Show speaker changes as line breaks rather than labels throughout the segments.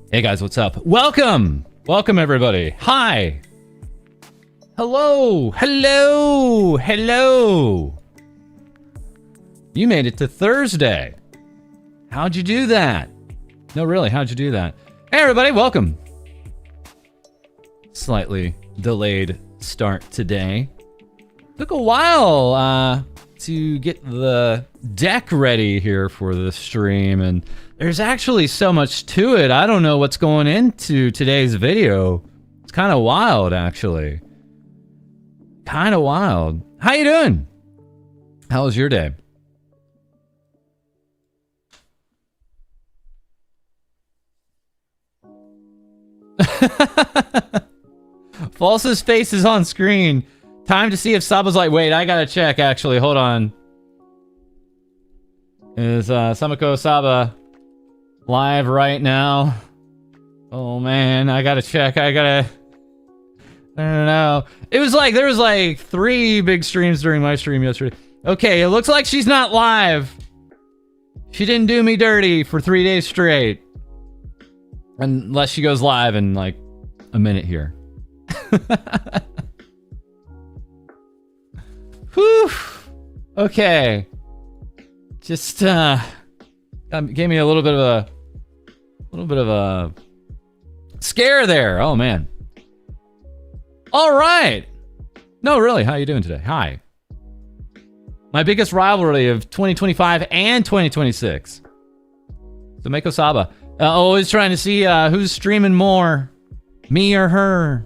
Hey guys, what's up? Welcome! Welcome everybody. Hi! Hello! Hello! Hello! You made it to Thursday. How'd you do that? No, really, how'd you do that? Hey everybody, welcome! Slightly delayed start today. Took a while to get the deck ready here for the stream, and there's actually so much to it. I don't know what's going into today's video. It's kind of wild, actually. Kind of wild. How you doing? How was your day? False's face is on screen. Time to see if Saba's like, wait, I gotta check, actually. Hold on. Is Samako Saba live right now? Oh man, I gotta check. I don't know. It was like, there was like 3 big streams during my stream yesterday. Okay, it looks like she's not live. She didn't do me dirty for 3 days straight. Unless she goes live in like a minute here. Whew. Okay. Just gave me a little bit of a scare there. Oh man. All right. No, really. How you doing today? Hi. My biggest rivalry of 2025 and 2026. So Mako Saba. Always trying to see who's streaming more, me or her.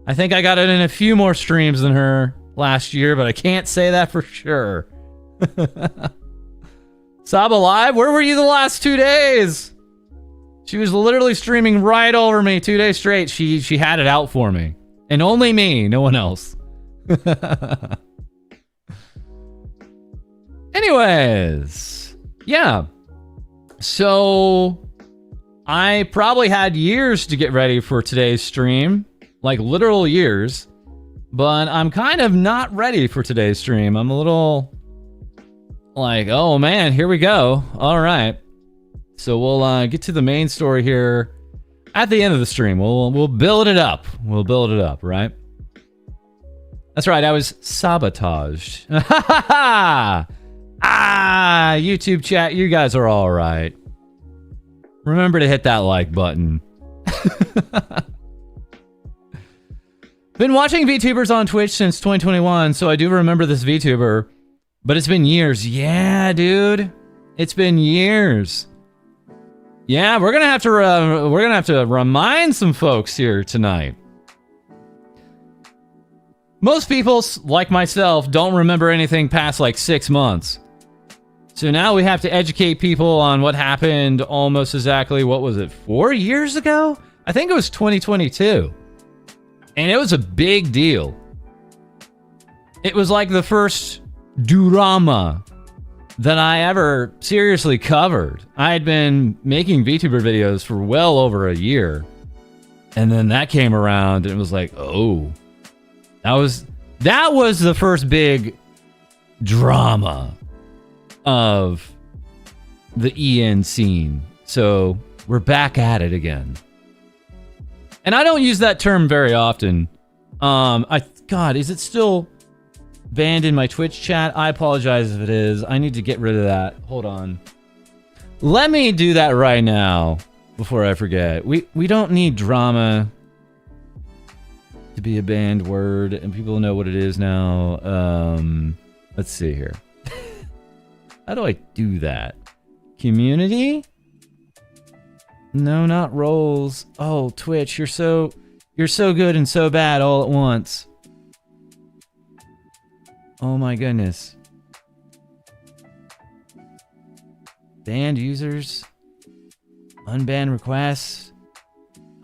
I think I got it in a few more streams than her last year, but I can't say that for sure. Saba live? Where were you the last 2 days? She was literally streaming right over me 2 days straight. She had it out for me. And only me, no one else. Anyways, yeah. So I probably had years to get ready for today's stream. Like literal years. But I'm kind of not ready for today's stream. I'm a little like, oh man, here we go. All right. So we'll get to the main story here at the end of the stream. We'll build it up. We'll build it up, right? That's right. I was sabotaged. YouTube chat, you guys are all right. Remember to hit that like button. Been watching VTubers on Twitch since 2021, so I do remember this VTuber. But it's been years. Yeah, dude. It's been years. Yeah, we're gonna have to remind some folks here tonight. Most people, like myself, don't remember anything past like 6 months. So now we have to educate people on what happened almost exactly, what was it, 4 years ago? I think it was 2022. And it was a big deal. It was like the first drama that I ever seriously covered. I had been making VTuber videos for well over a year. And then that came around and it was like, oh. That was the first big drama of the EN scene. So we're back at it again. And I don't use that term very often. God, is it still banned in my Twitch chat? I apologize if it is. I need to get rid of that. Hold on. Let me do that right now before I forget. We don't need drama to be a banned word, and people know what it is now. Let's see here. How do I do that? Community? No, not roles. Oh, Twitch, you're so good and so bad all at once. Oh my goodness. Banned users. Unbanned requests.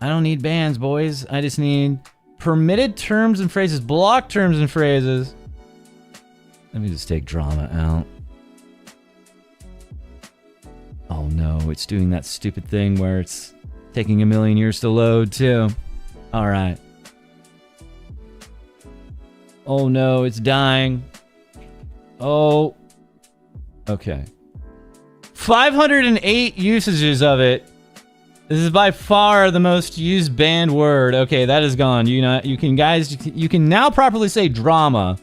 I don't need bans, boys. I just need permitted terms and phrases. Block terms and phrases. Let me just take drama out. Oh no, it's doing that stupid thing where it's taking a million years to load too. Alright. Oh no, it's dying. Oh. Okay. 508 usages of it This is by far the most used banned word. Okay, that is gone. You can now properly say drama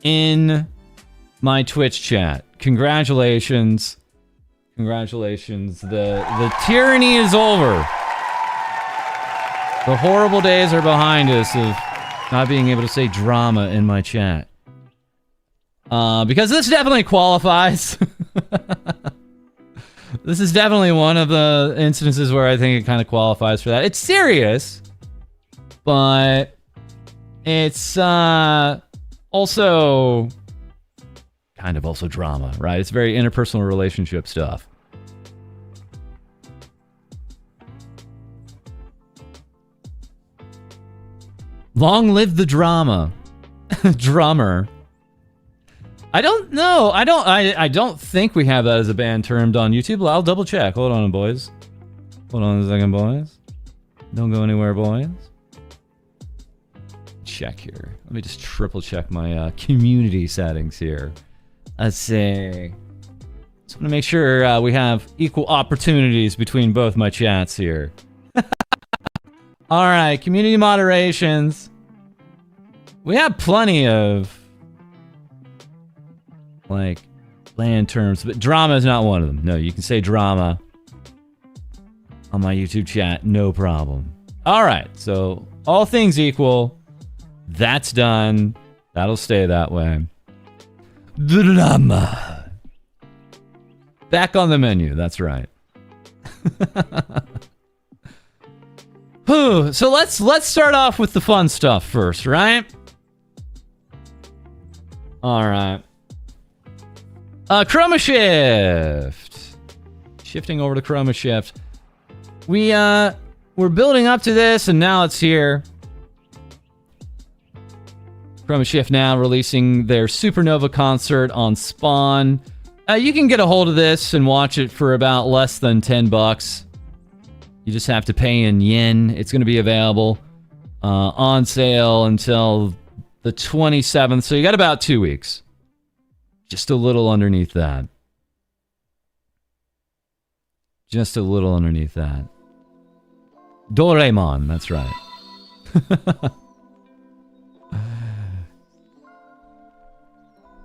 in my Twitch chat. Congratulations. Congratulations. The tyranny is over. The horrible days are behind us of not being able to say drama in my chat. Because this definitely qualifies. This is definitely one of the instances where I think it kind of qualifies for that. It's serious, but it's also kind of also drama, right? It's very interpersonal relationship stuff. Long live the drama. Drummer. I don't know. I don't think we have that as a band termed on YouTube. I'll double check. Hold on, boys. Hold on a second, boys. Don't go anywhere, boys. Check here. Let me just triple check my community settings here. Let's see. Just want to make sure we have equal opportunities between both my chats here. All right, community moderations. We have plenty of like land terms, but drama is not one of them. No, you can say drama on my YouTube chat, no problem. All right, so all things equal, that's done. That'll stay that way. Drama. Back on the menu, that's right. So let's start off with the fun stuff first, right? All right. Chroma Shift. Shifting over to Chroma Shift. We're building up to this, and now it's here. Chroma Shift now releasing their Supernova concert on Spawn. You can get a hold of this and watch it for about less than $10. You just have to pay in yen. It's going to be available on sale until the 27th, so you got about 2 weeks. Just a little underneath that. Just a little underneath that. Doraemon, that's right.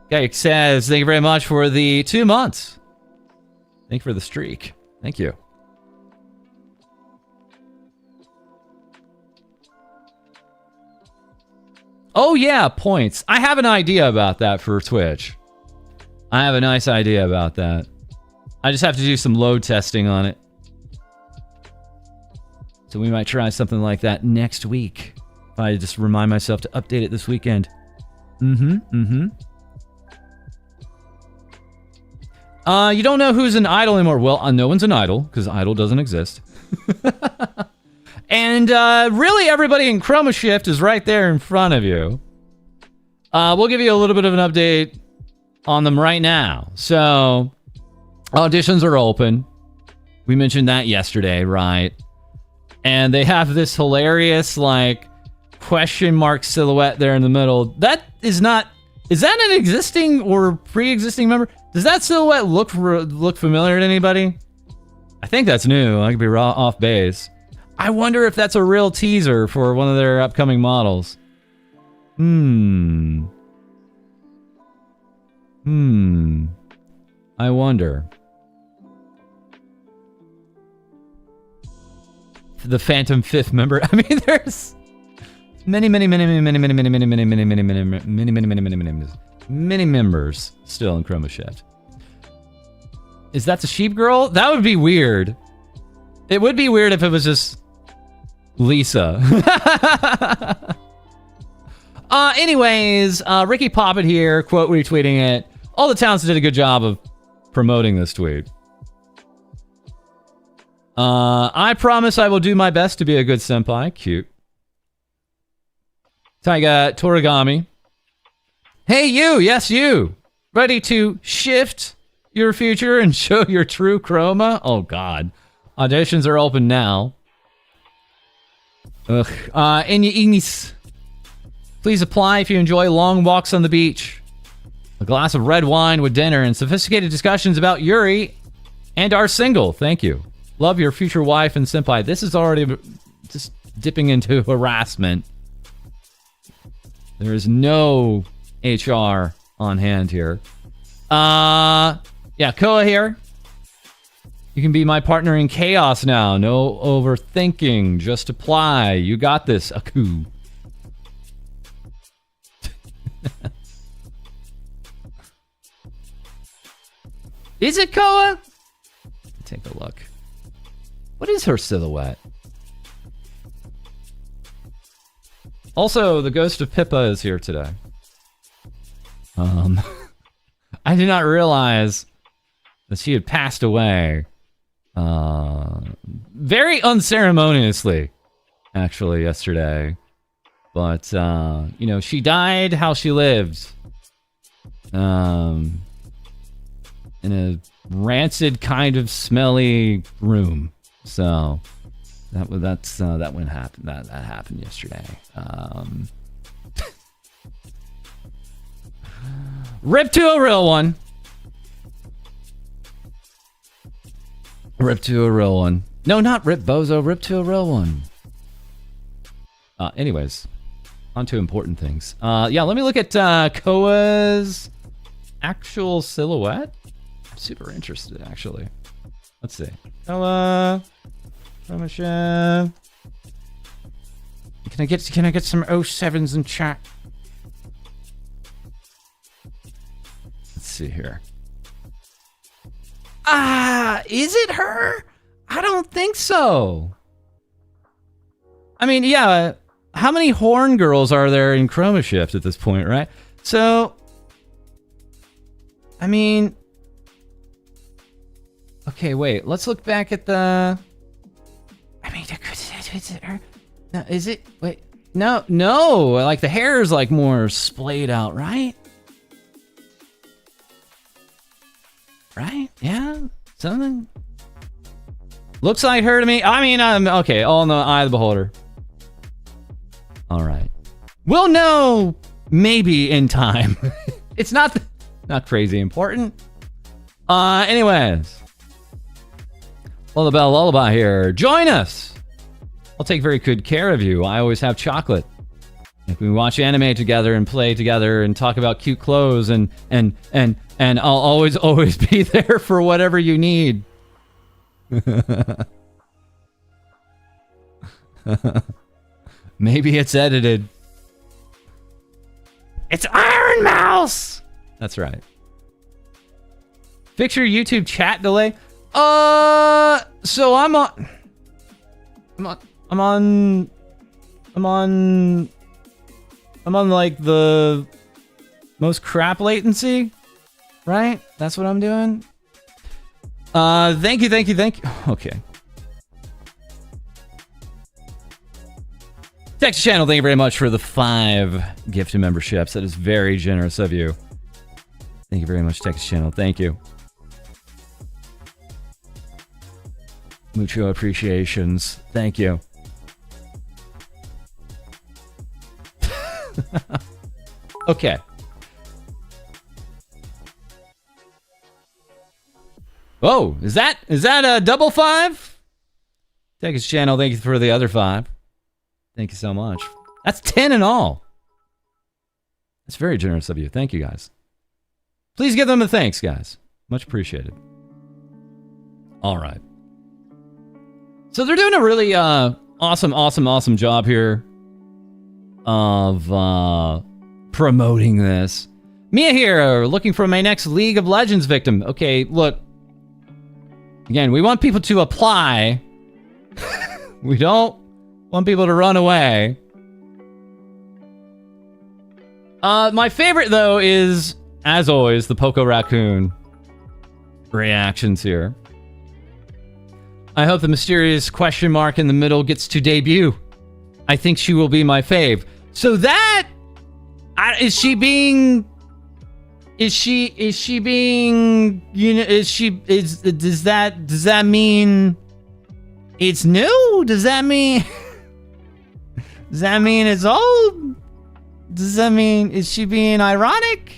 Okay, says, thank you very much for the 2 months. Thank you for the streak. Thank you. Oh yeah, points. I have an idea about that for Twitch. I have a nice idea about that. I just have to do some load testing on it. So we might try something like that next week. If I just remind myself to update it this weekend. You don't know who's an idol anymore. Well, no one's an idol, because idol doesn't exist. And really everybody in Chroma Shift is right there in front of you. We'll give you a little bit of an update on them right now. So, auditions are open. We mentioned that yesterday, right? And they have this hilarious, like, question mark silhouette there in the middle. That is not... Is that an existing or pre-existing member? Does that silhouette look familiar to anybody? I think that's new. I could be off base. I wonder if that's a real teaser for one of their upcoming models. I wonder. The Phantom Fifth member. I mean, there's many members still in Chroma Shift. Is that the sheep girl? That would be weird. It would be weird if it was just Lisa. Anyways, Ricky Poppet here, quote retweeting it. All the towns did a good job of promoting this tweet. I promise I will do my best to be a good senpai. Cute. Taiga Torigami. Hey you, yes you. Ready to shift your future and show your true chroma? Oh god. Auditions are open now. Ugh. Ignis. Please apply if you enjoy long walks on the beach, a glass of red wine with dinner, and sophisticated discussions about Yuri and our single. Thank you. Love your future wife and senpai. This is already just dipping into harassment. There is no HR on hand here. Yeah, Koa here. You can be my partner in chaos now. No overthinking. Just apply. You got this, Aku. Is it Koa? Take a look. What is her silhouette? Also, the ghost of Pippa is here today. I did not realize that she had passed away. Very unceremoniously, actually, yesterday. But, you know, she died how she lived. In a rancid kind of smelly room. So that one happened. That happened yesterday. Rip to a real one. Rip to a real one. No, not rip bozo. Rip to a real one. Anyways, on to important things. Yeah, let me look at Koa's actual silhouette. I'm super interested, actually. Let's see. Koa. Can I get some 07s in chat? Let's see here. Is it her? I don't think so. I mean, yeah, how many horn girls are there in Chroma Shift at this point, right? So, I mean, okay, wait, let's look back at the, I mean, is it her? No, is it, wait, no, like the hair is like more splayed out, right? Right? Yeah? Something? Looks like her to me. I mean, okay, all in the eye of the beholder. All right. We'll know maybe in time. It's not crazy important. Anyways. Lullabelle Lullaby here. Join us. I'll take very good care of you. I always have chocolate. If we watch anime together and play together and talk about cute clothes and I'll always be there for whatever you need. Maybe it's edited. It's Iron Mouse! That's right. Fix your YouTube chat delay. So I'm on like the most crap latency, right? That's what I'm doing. Thank you. Okay. Text channel, thank you very much for the 5 gift memberships. That is very generous of you. Thank you very much, Text channel. Thank you. Mucho appreciations. Thank you. Okay. Oh, is that a double 5? Text channel, thank you for the other 5. Thank you so much. That's 10 in all. That's very generous of you. Thank you, guys. Please give them a thanks, guys. Much appreciated. All right. So they're doing a really awesome job here of promoting this. Mia here, looking for my next League of Legends victim. Okay, look. Again, we want people to apply. We don't want people to run away. My favorite, though, is, as always, the Poco Raccoon reactions here. I hope the mysterious question mark in the middle gets to debut. I think she will be my fave. So that... Is she being... Does that mean it's new? Does that mean it's old? Does that mean, is she being ironic?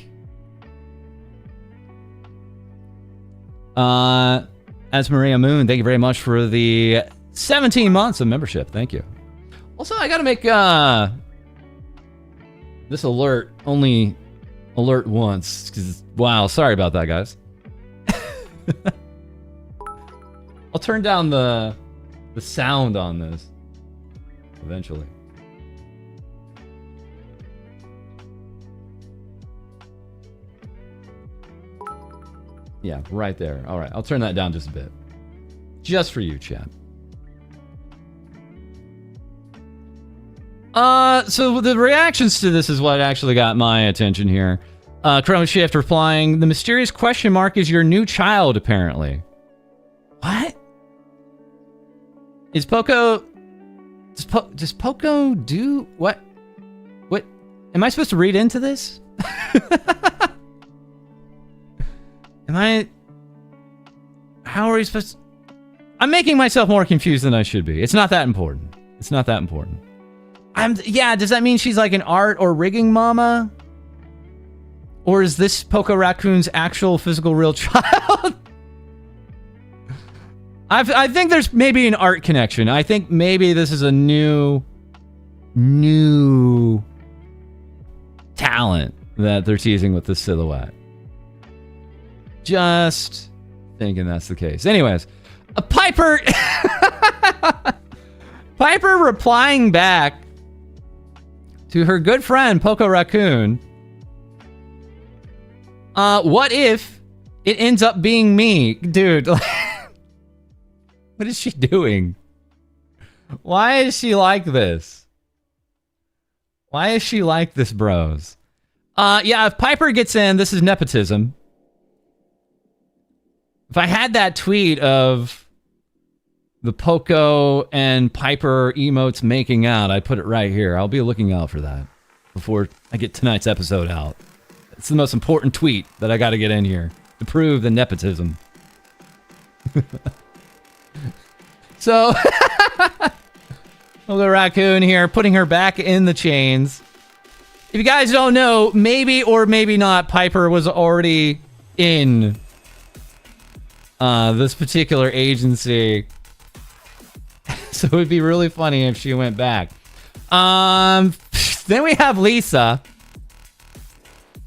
As Maria Moon, thank you very much for the 17 months of membership. Thank you. Also, I gotta make this alert only alert once. 'Cause, wow, sorry about that, guys. I'll turn down the sound on this eventually. Yeah, right there. All right, I'll turn that down just a bit. Just for you, chat. So the reactions to this is what actually got my attention here. Chrome Shift replying, the mysterious question mark is your new child, apparently. What? Is Poco... Does Poco do... What? What? Am I supposed to read into this? Am I... How are you supposed to... I'm making myself more confused than I should be. It's not that important. It's not that important. Yeah, does that mean she's like an art or rigging mama? Or is this Poco Raccoon's actual physical real child? I think there's maybe an art connection. I think maybe this is a new talent that they're teasing with this silhouette. Just thinking that's the case. Anyways, a Piper replying back to her good friend Poco Raccoon. What if it ends up being me? Dude, what is she doing? Why is she like this? Why is she like this, bros? Yeah, if Piper gets in, this is nepotism. If I had that tweet of the Poco and Piper emotes making out, I'd put it right here. I'll be looking out for that before I get tonight's episode out. It's the most important tweet that I got to get in here to prove the nepotism. So, little raccoon here, putting her back in the chains. If you guys don't know, maybe or maybe not, Piper was already in this particular agency. So it would be really funny if she went back. Then we have Lisa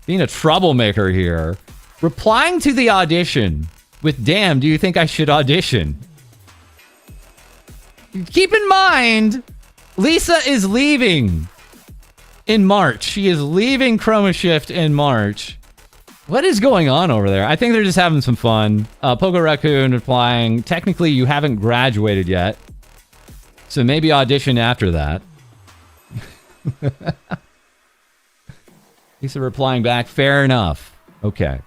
being a troublemaker here, replying to the audition with, damn, do you think I should audition? Keep in mind, Lisa is leaving in March. She is leaving Chroma Shift in March. What is going on over there? I think they're just having some fun. Poco Raccoon replying, technically you haven't graduated yet, so maybe audition after that. Lisa replying back, fair enough. Okay.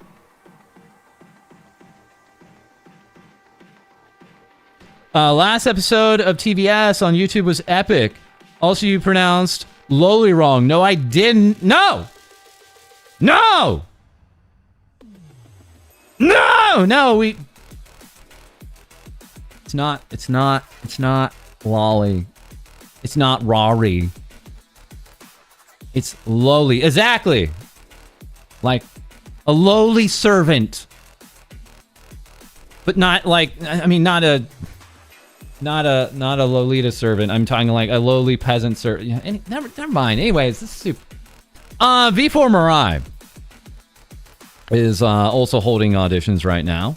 Last episode of TVS on YouTube was epic. Also, you pronounced lowly wrong. No, I didn't. No! No! No, we... It's not lolly. It's not Rari. It's lowly. Exactly. Like a lowly servant. But not like, I mean, not a Lolita servant. I'm talking like a lowly peasant servant. Yeah, never mind. Anyways, this is super. V4 Mirai is also holding auditions right now.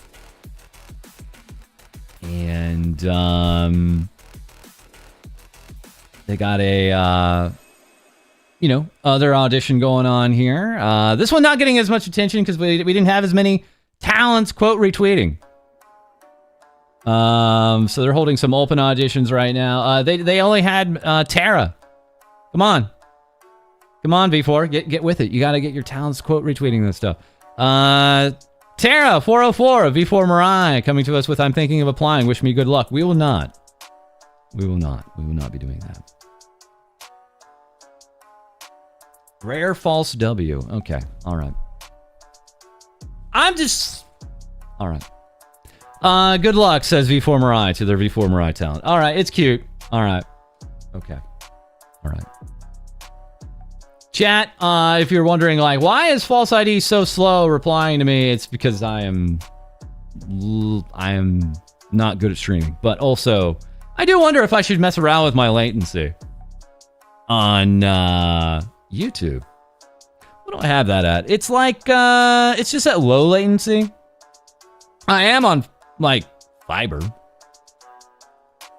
And they got a other audition going on here. This one not getting as much attention because we didn't have as many talents quote retweeting. So they're holding some open auditions right now. They only had Tara. Come on, V4, get with it. You got to get your talents quote retweeting this stuff. Tara 404 of V4 Mirai coming to us with I'm thinking of applying. Wish me good luck. We will not be doing that. Rare false W. Okay. All right. All right. Good luck, says V4 Mirai to their V4 Mirai talent. All right. It's cute. All right. Okay. All right. Chat, if you're wondering, like, why is FalseEyeD so slow replying to me? It's because I am not good at streaming. But also, I do wonder if I should mess around with my latency on YouTube. What do I have that at? It's like, it's just at low latency. I am on, like, fiber.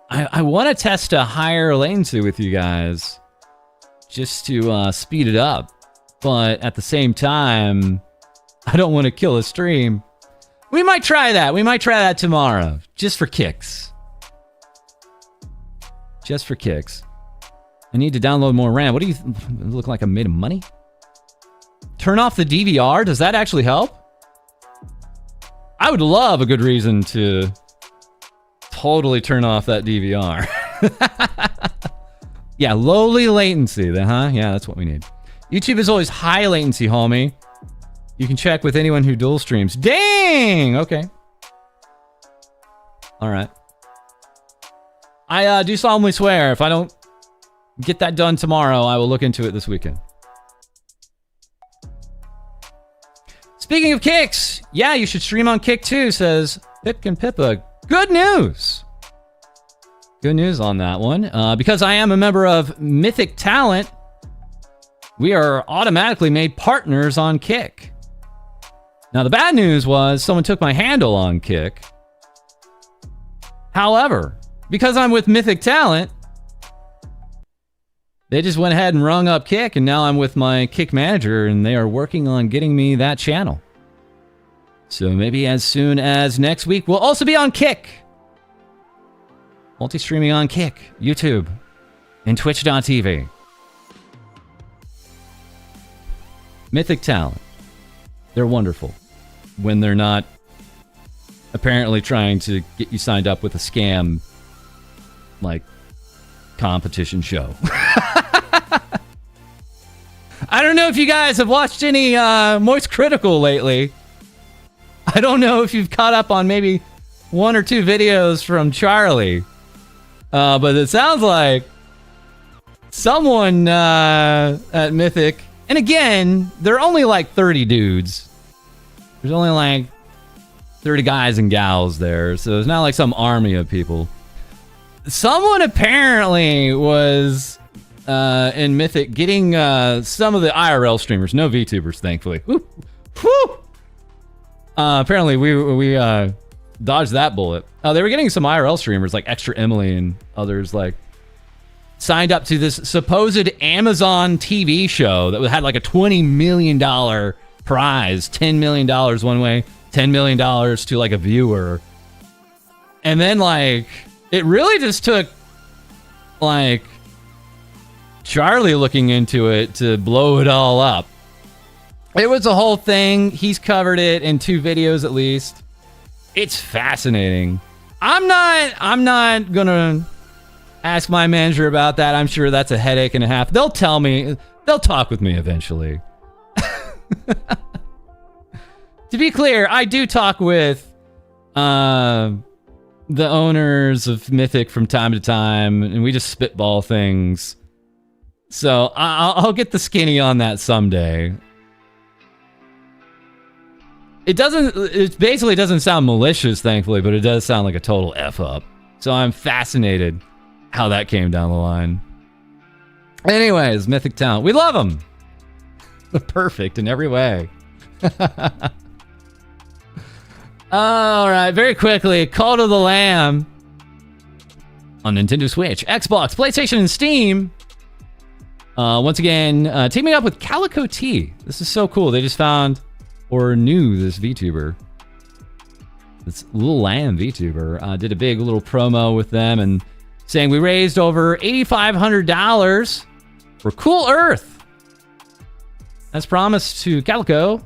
I want to test a higher latency with you guys just to speed it up. But at the same time, I don't want to kill a stream. We might try that. We might try that tomorrow. Just for kicks. Just for kicks. I need to download more RAM. What do you look like? I'm made of money? Turn off the DVR? Does that actually help? I would love a good reason to totally turn off that DVR. Yeah, lowly latency then, huh? Yeah, that's what we need. YouTube is always high latency, homie. You can check with anyone who dual streams. Dang! Okay. Alright. I do solemnly swear, if I don't get that done tomorrow, I will look into it this weekend. Speaking of kicks, yeah, you should stream on Kick too, says Pipkin Pippa. Good news! Good news on that one. Because I am a member of Mythic Talent, we are automatically made partners on Kick. Now, the bad news was someone took my handle on Kick. However, because I'm with Mythic Talent, they just went ahead and rung up Kick, and now I'm with my Kick manager, and they are working on getting me that channel. So maybe as soon as next week, we'll also be on Kick. Multi-streaming on Kick, YouTube, and Twitch.tv. Mythic Talent. They're wonderful. When they're not apparently trying to get you signed up with a scam, like, competition show. I don't know if you guys have watched any Moist Critical lately. I don't know if you've caught up on maybe 1 or 2 videos from Charlie. But it sounds like someone at Mythic, and again, there are only like 30 dudes. There's only like 30 guys and gals there, so it's not like some army of people. Someone apparently was in Mythic getting some of the IRL streamers, no VTubers, thankfully. Woo! Woo! Apparently, we dodged that bullet. They were getting some IRL streamers like Extra Emily and others like signed up to this supposed Amazon TV show that had like a $20 million prize, $10 million one way, $10 million to like a viewer. And then like, it really just took like Charlie looking into it to blow it all up. It was a whole thing. He's covered it in 2 videos at least. It's fascinating. I'm not gonna ask my manager about that. I'm sure that's a headache and a half. They'll tell me. They'll talk with me eventually. To be clear, I do talk with the owners of Mythic from time to time, and we just spitball things. So I'll get the skinny on that someday. It basically doesn't sound malicious, thankfully, but it does sound like a total F up. So I'm fascinated how that came down the line. Anyways, Mythic Talent. We love them. Perfect in every way. All right, very quickly, Call to the Lamb on Nintendo Switch, Xbox, PlayStation, and Steam. Once again, teaming up with Calico T. This is so cool. They just found or knew this VTuber. This little lamb VTuber. Did a big little promo with them and saying we raised over $8,500 for Cool Earth. As promised to Calico.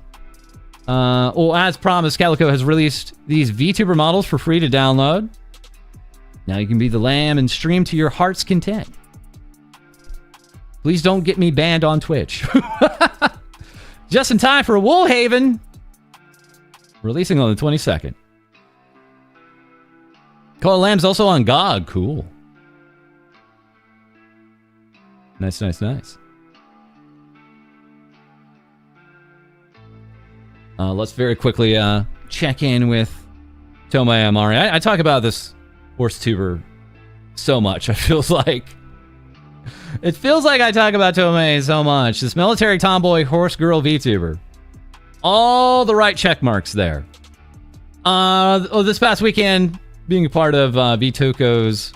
As promised, Calico has released these VTuber models for free to download. Now you can be the lamb and stream to your heart's content. Please don't get me banned on Twitch. Just in time for Woolhaven. Releasing on the 22nd. Call of Lamb's also on GOG. Cool. Nice, nice, nice. Let's very quickly check in with Tomoe Amari. I talk about this horse tuber so much. It feels like I talk about Tomoe so much. This military tomboy horse girl VTuber. All the right check marks there. This past weekend, being a part of Vitoku's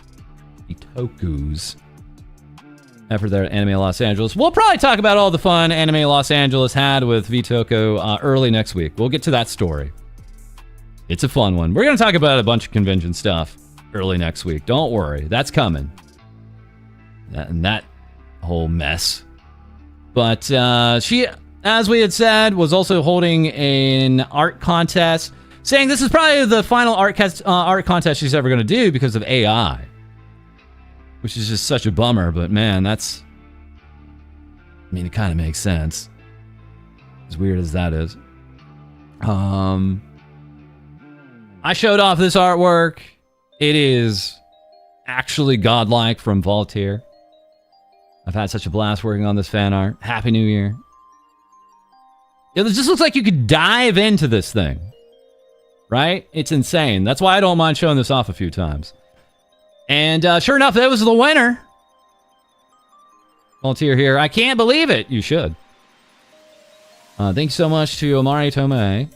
effort there at Anime Los Angeles. We'll probably talk about all the fun Anime Los Angeles had with Vitoku early next week. We'll get to that story. It's a fun one. We're going to talk about a bunch of convention stuff early next week. Don't worry. That's coming. That whole mess. But she, as we had said, was also holding an art contest, saying this is probably the final art contest she's ever going to do because of AI. Which is just such a bummer, but man, it kind of makes sense. As weird as that is. I showed off this artwork. It is actually godlike from Voltaire. I've had such a blast working on this fan art. Happy New Year. It just looks like you could dive into this thing. Right? It's insane. That's why I don't mind showing this off a few times. And sure enough, that was the winner. Volunteer here. I can't believe it. You should. Thank you so much to Omari Tomei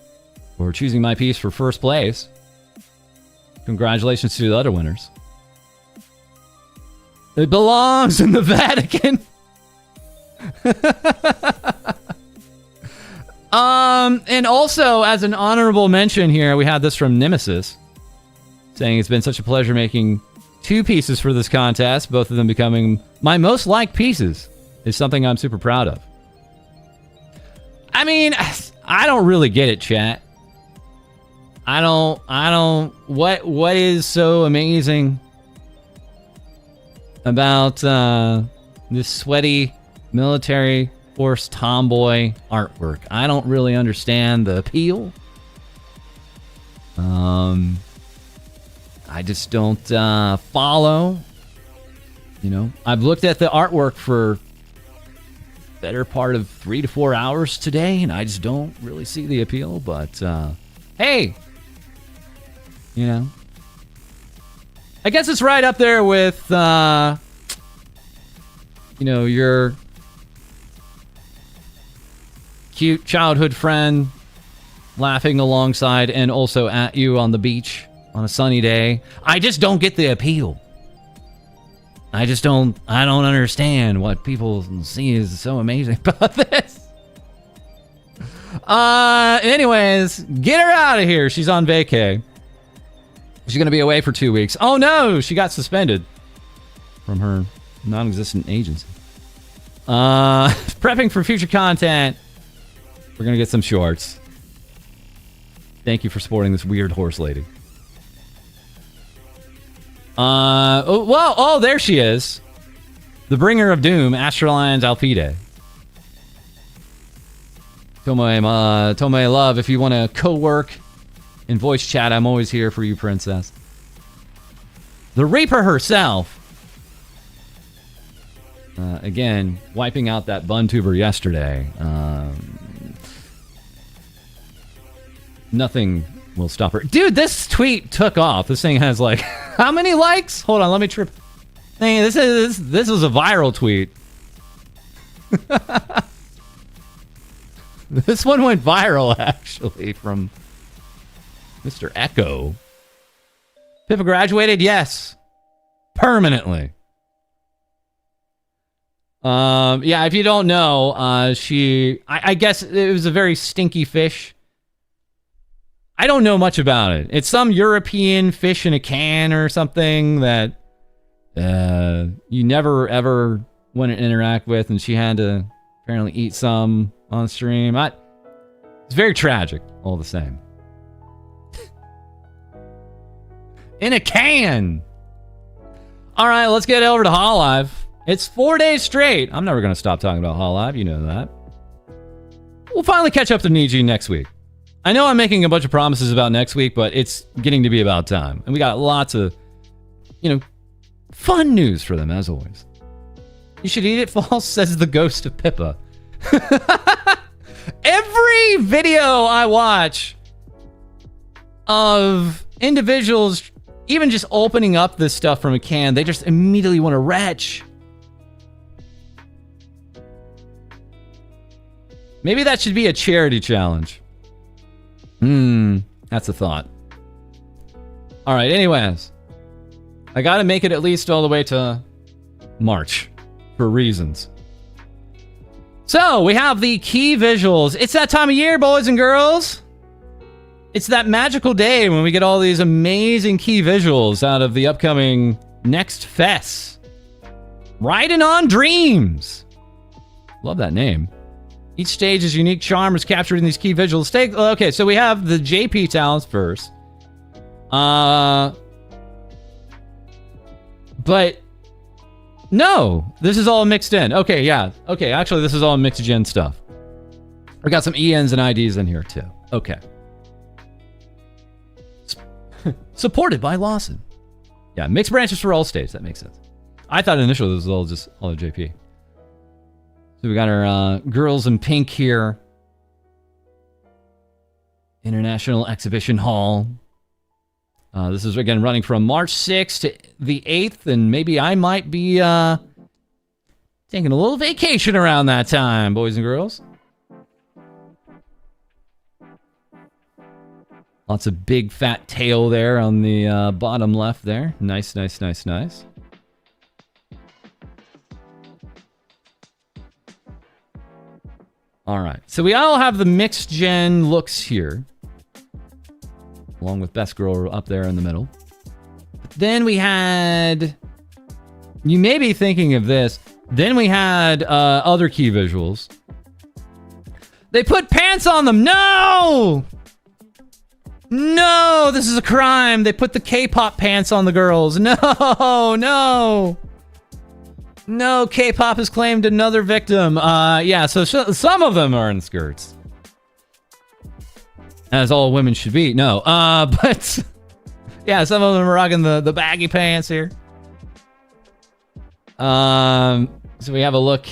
for choosing my piece for first place. Congratulations to the other winners. It belongs in the Vatican. And also, as an honorable mention here, we had this from Nemesis, saying it's been such a pleasure making 2 pieces for this contest, both of them becoming my most liked pieces. Is something I'm super proud of. I mean, I don't really get it, chat. I don't, what is so amazing about this sweaty military horse tomboy artwork? I don't really understand the appeal. I just don't follow. You know, I've looked at the artwork for better part of 3 to 4 hours today, and I just don't really see the appeal. But hey, you know, I guess it's right up there with you know, your cute childhood friend laughing alongside and also at you on the beach on a sunny day. I just don't get the appeal. I don't understand what people see is so amazing about this. Anyways, get her out of here. She's on vacay. She's going to be away for 2 weeks. Oh no, she got suspended from her non-existent agency. Prepping for future content. We're going to get some shorts. Thank you for supporting this weird horse lady. Oh, there she is. The bringer of doom, Astralion's Alpide. Tomoe love, if you want to co-work in voice chat, I'm always here for you, princess. The Reaper herself. Again, wiping out that bun tuber yesterday. Nothing will stop her. Dude, this tweet took off. This thing has like, how many likes? Hold on, let me trip. Hey, this is a viral tweet. This one went viral, actually, from Mr. Echo. Pippa graduated? Yes. Permanently. Yeah, if you don't know, I guess it was a very stinky fish. I don't know much about it. It's some European fish in a can or something that you never ever want to interact with, and she had to apparently eat some on stream. It's very tragic, all the same. In a can! Alright, let's get over to Hololive. It's 4 days straight. I'm never going to stop talking about Hololive, you know that. We'll finally catch up to Niji next week. I know I'm making a bunch of promises about next week, but it's getting to be about time. And we got lots of, fun news for them, as always. You should eat it, False, says the ghost of Pippa. Every video I watch of individuals, even just opening up this stuff from a can, they just immediately want to retch. Maybe that should be a charity challenge. That's a thought. All right, anyways. I gotta make it at least all the way to March for reasons. So, we have the key visuals. It's that time of year, boys and girls. It's that magical day when we get all these amazing key visuals out of the upcoming Next Fest. Riding on Dreams. Love that name. Each stage's unique charm is captured in these key visuals. Okay, so we have the JP talents first. But no, this is all mixed in. Okay, yeah. Okay, actually, this is all mixed in stuff. We got some ENs and IDs in here too. Okay. Supported by Lawson. Yeah, mixed branches for all states. That makes sense. I thought initially this was all just all JP. So we got our girls in pink here. International Exhibition Hall. This is, again, running from March 6th to the 8th, and maybe I might be taking a little vacation around that time, boys and girls. Lots of big, fat tail there on the bottom left there. Nice, nice, nice, nice. All right, so we all have the mixed gen looks here. Along with Best Girl up there in the middle. Then we had... You may be thinking of this. Then we had other key visuals. They put pants on them! No! No! This is a crime! They put the K-pop pants on the girls. No! No! No, K-pop has claimed another victim. Yeah, so some of them are in skirts. As all women should be. No, but... Yeah, some of them are rocking the baggy pants here. So we have a look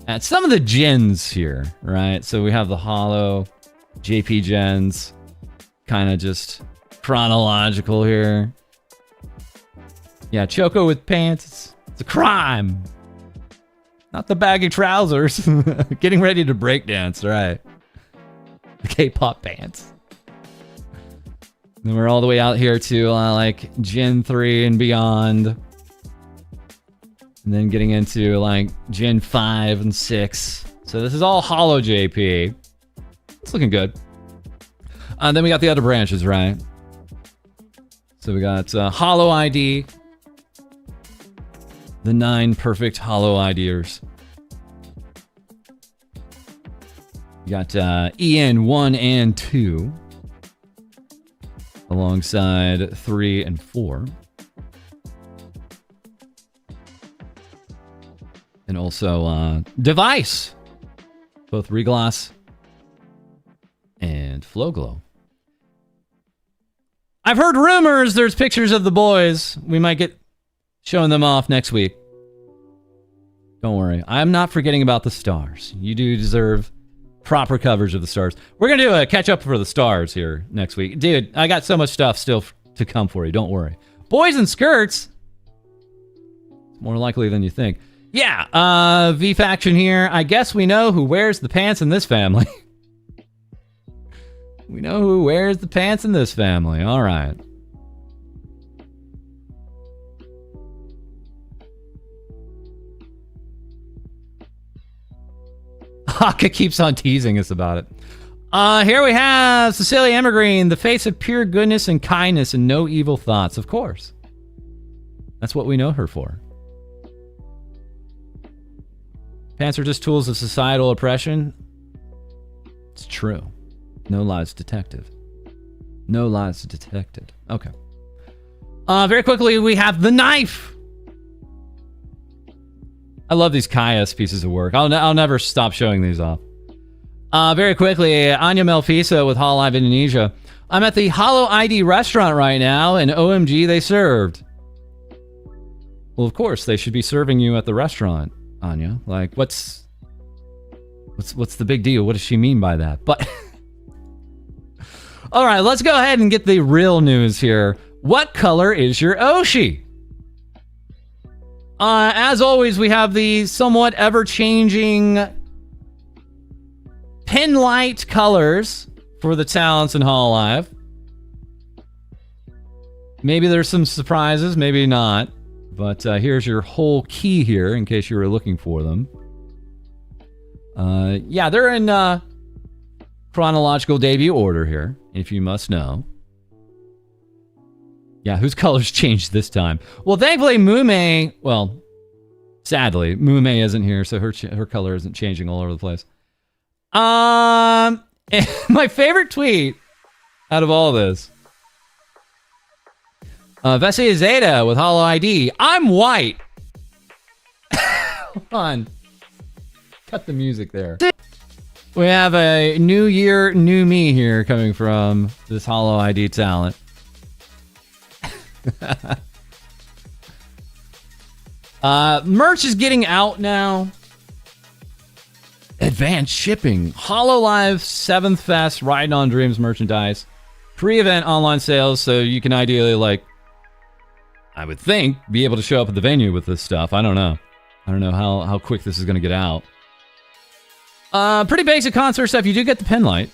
at some of the gens here, right? So we have the hollow JP gens. Kind of just chronological here. Yeah, Choco with pants. It's a crime. Not the baggy trousers. Getting ready to breakdance, right? The K-pop pants. Then we're all the way out here to like Gen 3 and beyond. And then getting into like Gen 5 and 6. So this is all hollow JP. It's looking good. Then we got the other branches, right? So we got hollow ID. The 9 perfect hollow IDers. You got EN 1 and 2 alongside 3 and 4. And also Device, both Regloss and Flowglow. I've heard rumors there's pictures of the boys. We might get showing them off next week. Don't worry. I'm not forgetting about the stars. You do deserve proper coverage of the stars. We're going to do a catch-up for the stars here next week. Dude, I got so much stuff still to come for you. Don't worry. Boys in skirts. It's more likely than you think. Yeah, V-Faction here. I guess we know who wears the pants in this family. We know who wears the pants in this family. All right. Haka keeps on teasing us about it. Here we have Cecilia Evergreen, the face of pure goodness and kindness and no evil thoughts. Of course. That's what we know her for. Pants are just tools of societal oppression. It's true. No lies detected. No lies detected. Okay. Very quickly, we have the knife. I love these Kaias pieces of work. I'll never stop showing these off. Very quickly, Anya Melfisa with Hololive Indonesia. I'm at the FalseEyeD restaurant right now, and OMG, they served. Well, of course, they should be serving you at the restaurant, Anya. Like, what's the big deal? What does she mean by that? But All right, let's go ahead and get the real news here. What color is your Oshi? As always, we have the somewhat ever-changing pin light colors for the talents in Hololive. Maybe there's some surprises, maybe not. But here's your whole key here in case you were looking for them. Yeah, they're in chronological debut order here, if you must know. Yeah, whose colors changed this time? Well, thankfully, Mume... Well, sadly, Mume isn't here, so her color isn't changing all over the place. My favorite tweet out of all this. Vessi Zeta with FalseEyeD. I'm white. Hold on. Cut the music there. We have a new year, new me here coming from this FalseEyeD talent. Merch is getting out now. Advanced shipping. Hololive 7th Fest Riding on Dreams merchandise. Pre-event online sales, so you can ideally, like, I would think, be able to show up at the venue with this stuff. I don't know. I don't know how quick this is going to get out. Pretty basic concert stuff. You do get the pin light,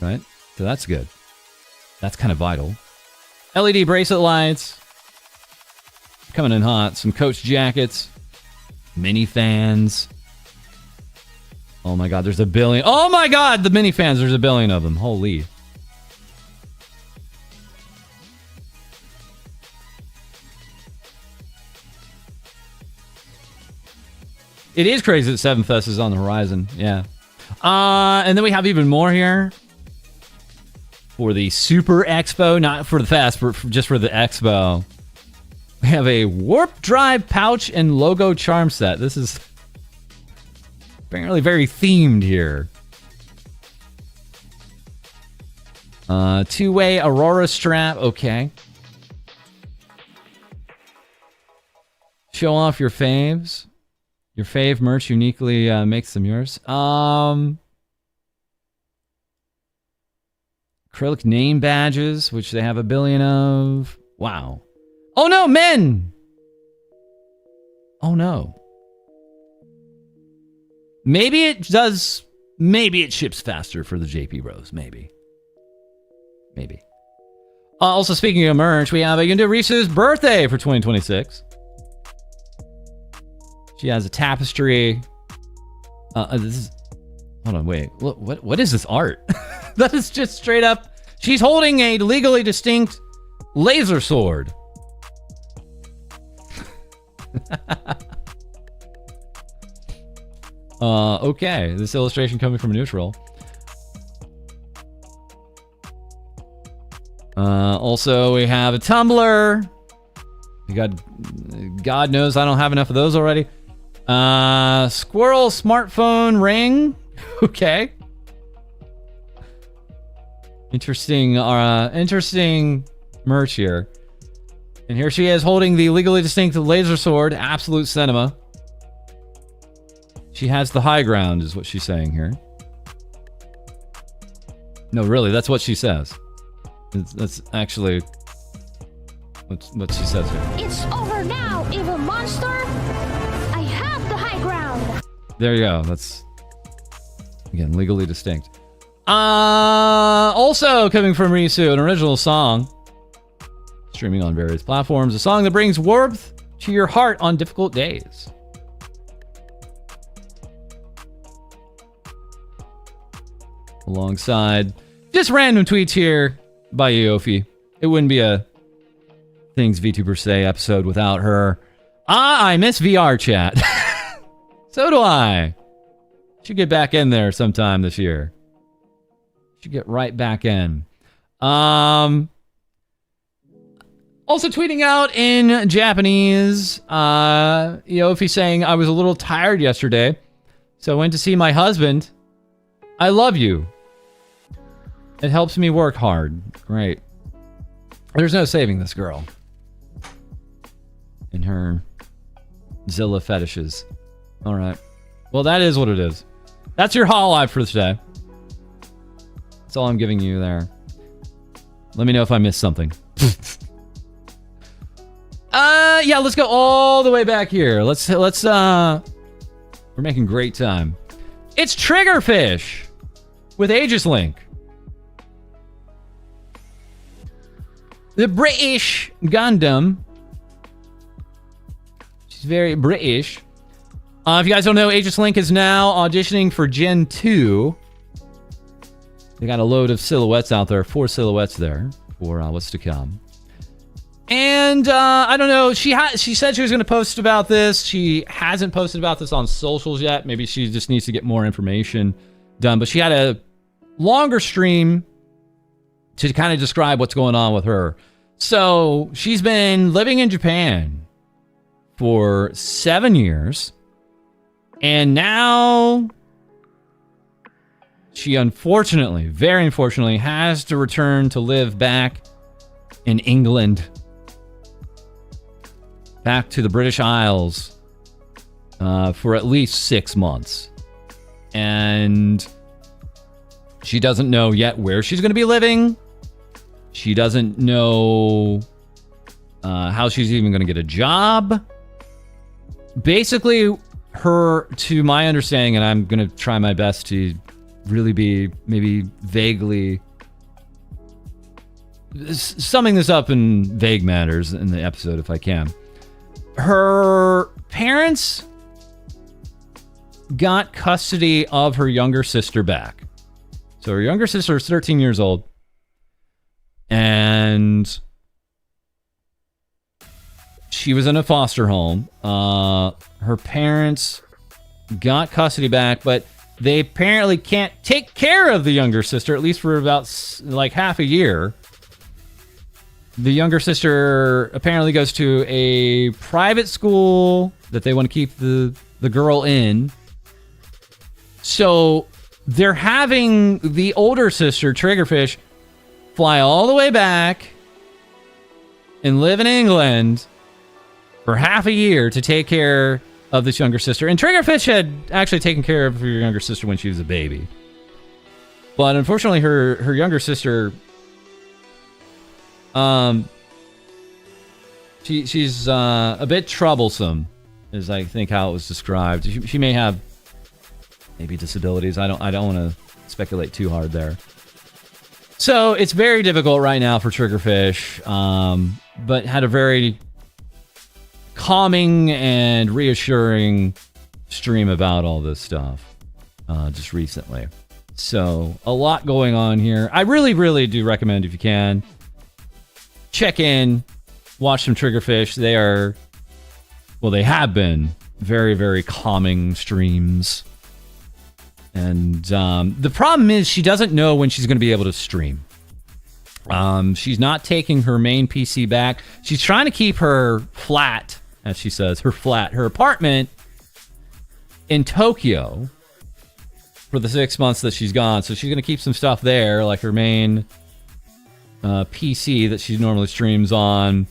right? So that's good. That's kind of vital. LED bracelet lights. Coming in hot. Some Coach jackets. Mini fans. Oh my god, there's a billion. Oh my god, the mini fans. There's a billion of them. Holy. It is crazy that 7th Fest is on the horizon. Yeah. And then we have even more here. For the Super Expo. Not for the Fest, but just for the Expo. We have a Warp Drive pouch and logo charm set. This is apparently very themed here. Two-way Aurora strap. Okay. Show off your faves. Your fave merch uniquely makes them yours. Acrylic name badges, which they have a billion of. Wow. Oh no, men! Oh no. Maybe it does. Maybe it ships faster for the JP Bros. Maybe. Maybe. Also, speaking of merch, we have Yundorisu's birthday for 2026. She has a tapestry. This is. Hold on, wait. What is this art? That is just straight up. She's holding a legally distinct laser sword. Okay. This illustration coming from neutral. Also, we have a tumbler. We got. God knows I don't have enough of those already. Squirrel smartphone ring. Okay. Interesting merch here. And here she is holding the legally distinct laser sword, Absolute Cinema. She has the high ground, is what she's saying here. No, really, that's what she says. That's actually what she says here.
It's over now, evil monster! I have the high ground!
There you go. That's, again, legally distinct. Also coming from Risu, an original song. Streaming on various platforms. A song that brings warmth to your heart on difficult days. Alongside just random tweets here by Yofi. It wouldn't be a Things VTuber Say episode without her. I miss VR chat. So do I. Should get back in there sometime this year. Should get right back in. Also tweeting out in Japanese, Yofi saying, I was a little tired yesterday, so I went to see my husband. I love you. It helps me work hard. Great. There's no saving this girl. And her Zilla fetishes. Alright. Well, that is what it is. That's your Hololive for today. That's all I'm giving you there. Let me know if I missed something. Yeah, let's go all the way back here. We're making great time. It's Triggerfish with Aegis Link. The British Gundam. She's very British. If you guys don't know, Aegis Link is now auditioning for Gen 2. They got a load of silhouettes out there. 4 silhouettes there for what's to come. And I don't know. She said she was going to post about this. She hasn't posted about this on socials yet. Maybe she just needs to get more information done. But she had a longer stream to kind of describe what's going on with her. So she's been living in Japan for 7 years. And now she unfortunately, very unfortunately, has to return to live back in England. Back to the British Isles for at least 6 months. And she doesn't know yet where she's going to be living. She doesn't know how she's even going to get a job. Basically, to my understanding, and I'm going to try my best to really be maybe vaguely summing this up in vague matters in the episode if I can. Her parents got custody of her younger sister back. So her younger sister is 13 years old. And she was in a foster home. Her parents got custody back, but they apparently can't take care of the younger sister, at least for about like half a year. The younger sister apparently goes to a private school that they want to keep the girl in. So they're having the older sister, Triggerfish, fly all the way back and live in England for half a year to take care of this younger sister. And Triggerfish had actually taken care of her younger sister when she was a baby. But unfortunately, her younger sister... she's a bit troublesome, is I think how it was described. She may have maybe disabilities. I don't want to speculate too hard there. So it's very difficult right now for Triggerfish, but had a very calming and reassuring stream about all this stuff just recently. So a lot going on here. I really, really do recommend, if you can, check in, watch some Triggerfish. They have been very, very calming streams. And the problem is she doesn't know when she's going to be able to stream. She's not taking her main PC back. She's trying to keep her flat, as she says, her apartment in Tokyo for the 6 months that she's gone. So she's going to keep some stuff there, like her main PC that she normally streams on.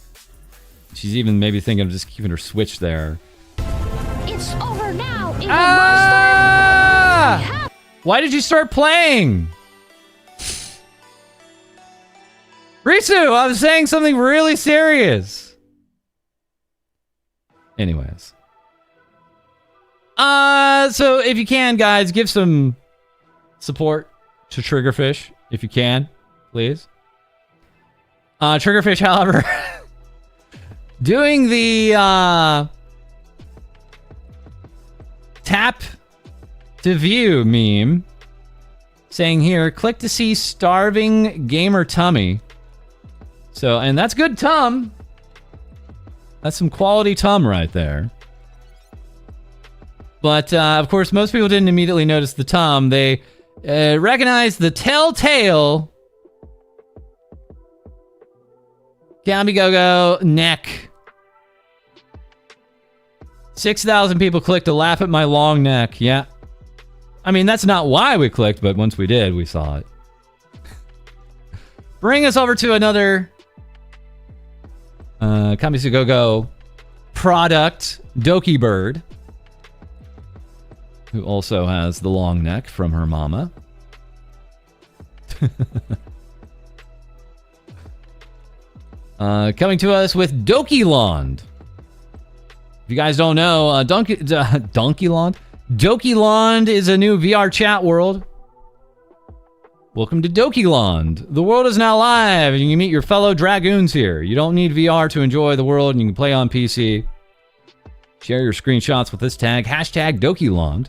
She's even maybe thinking of just keeping her Switch there.
It's over now, evil
monster! Why did you start playing? Ritsu, I was saying something really serious. Anyways. So if you can, guys, give some support to Triggerfish, if you can, please. Triggerfish, however, doing the tap to view meme, saying here, click to see starving gamer tummy. So, and that's good tum. That's some quality tum right there. But, of course, most people didn't immediately notice the tum. They recognized the telltale Gambigogo neck. 6,000 people clicked to laugh at my long neck. Yeah. I mean, that's not why we clicked, but once we did, we saw it. Bring us over to another Kamisugogo product, Doki Bird, who also has the long neck from her mama. Coming to us with Dokiland. If you guys don't know, Donkeyland is a new VR chat world. Welcome to Dokiland. The world is now live, and you can meet your fellow dragoons here. You don't need VR to enjoy the world, and you can play on PC. Share your screenshots with this tag, hashtag Dokiland.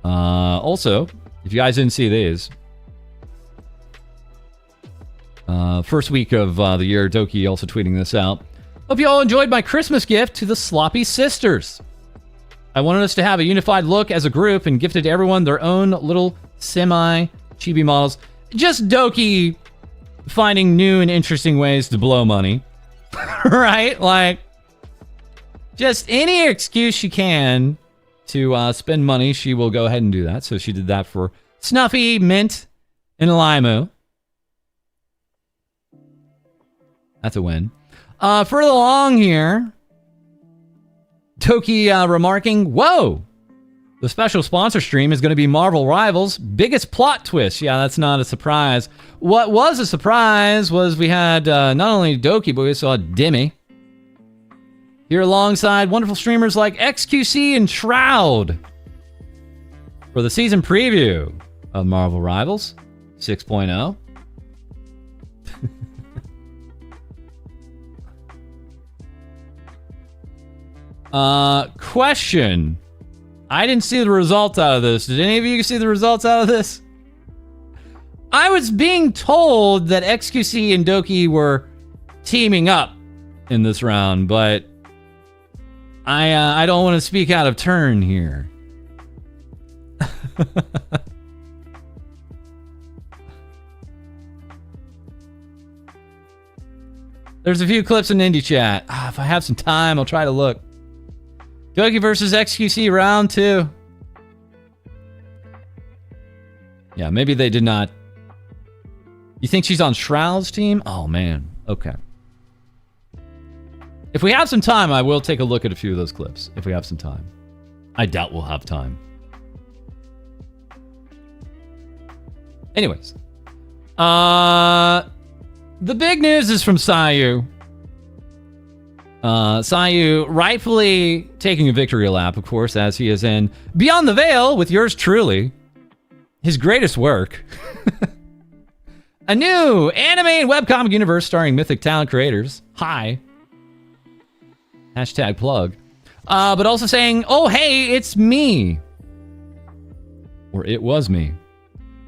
Also, if you guys didn't see these, first week of the year, Doki also tweeting this out. Hope you all enjoyed my Christmas gift to the Sloppy Sisters. I wanted us to have a unified look as a group and gifted everyone their own little semi-chibi models. Just Doki finding new and interesting ways to blow money. Right? Like, just any excuse she can to spend money, she will go ahead and do that. So she did that for Snuffy, Mint, and Limu. That's a win. Further along here, Toki remarking, whoa, the special sponsor stream is going to be Marvel Rivals' biggest plot twist. Yeah, that's not a surprise. What was a surprise was we had not only Doki, but we saw Demi here alongside wonderful streamers like XQC and Shroud for the season preview of Marvel Rivals 6.0. Question. I didn't see the results out of this. Did any of you see the results out of this? I was being told that XQC and Doki were teaming up in this round, but I don't want to speak out of turn here. There's a few clips in Indie Chat. If I have some time, I'll try to look. Doki versus XQC round 2. Yeah, maybe they did not. You think she's on Shroud's team? Oh, man. Okay. If we have some time, I will take a look at a few of those clips. If we have some time. I doubt we'll have time. Anyways. The big news is from Sayu. Sayu rightfully taking a victory lap, of course, as he is in Beyond the Veil with yours truly. His greatest work. A new anime and webcomic universe starring mythic talent creators. Hi. Hashtag plug. But also saying, oh, hey, it's me. Or it was me.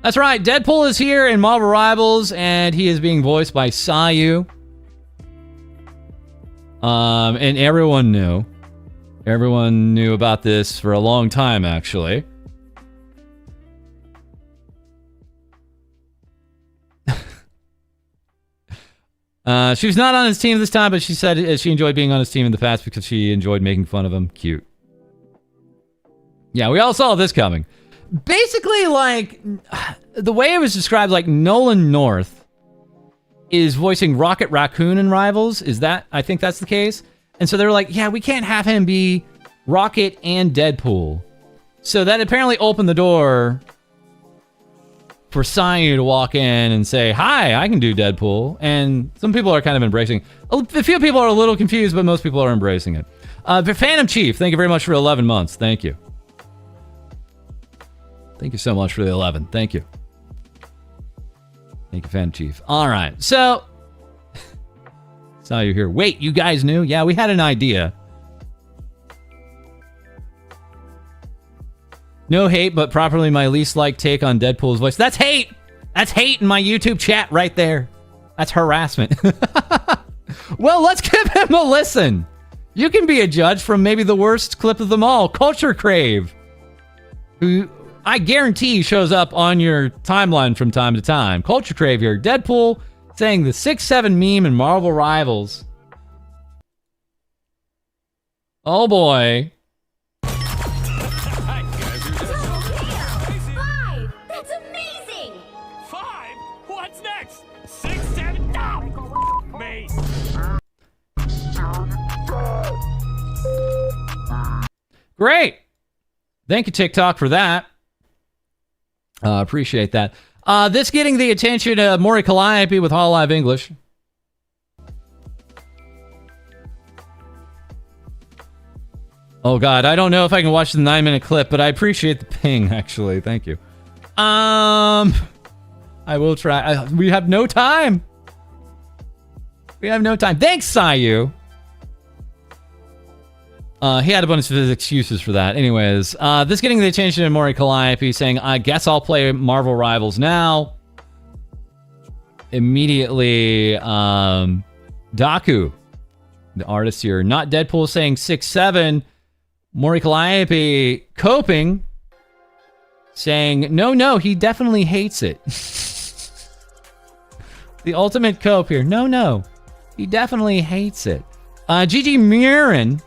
That's right, Deadpool is here in Marvel Rivals, and he is being voiced by Sayu. And everyone knew. Everyone knew about this for a long time, actually. She was not on his team this time, but she said she enjoyed being on his team in the past because she enjoyed making fun of him. Cute. Yeah, we all saw this coming. Basically, like, the way it was described, like, Nolan North is voicing Rocket Raccoon in Rivals. I think that's the case. And so they were like, yeah, we can't have him be Rocket and Deadpool. So that apparently opened the door for Sayu to walk in and say, hi, I can do Deadpool. And some people are kind of embracing. A few people are a little confused, but most people are embracing it. Phantom Chief, thank you very much for 11 months. Thank you. Thank you so much for the 11. Thank you. Thank you, Phantom Chief. All right, so Sayu here. Wait, you guys knew? Yeah, we had an idea. No hate, but properly my least liked take on Deadpool's voice. That's hate! That's hate in my YouTube chat right there. That's harassment. Well, let's give him a listen. You can be a judge from maybe the worst clip of them all, Culture Crave, who I guarantee shows up on your timeline from time to time. Culture Crave here. Deadpool saying the 6-7 meme in Marvel Rivals. Oh boy. Great. Thank you, TikTok, for that. Appreciate that. This getting the attention of Maury Calliope with Hololive English. Oh God, I don't know if I can watch the 9-minute clip, but I appreciate the ping, actually. Thank you. I will try. We have no time. We have no time. Thanks, Sayu. He had a bunch of his excuses for that. Anyways, this getting the attention of Maury Calliope saying, I guess I'll play Marvel Rivals now. Immediately, Daku, the artist here, not Deadpool, saying 6-7. Maury Calliope coping, saying, no, he definitely hates it. The ultimate cope here. No, he definitely hates it. Gigi Murin,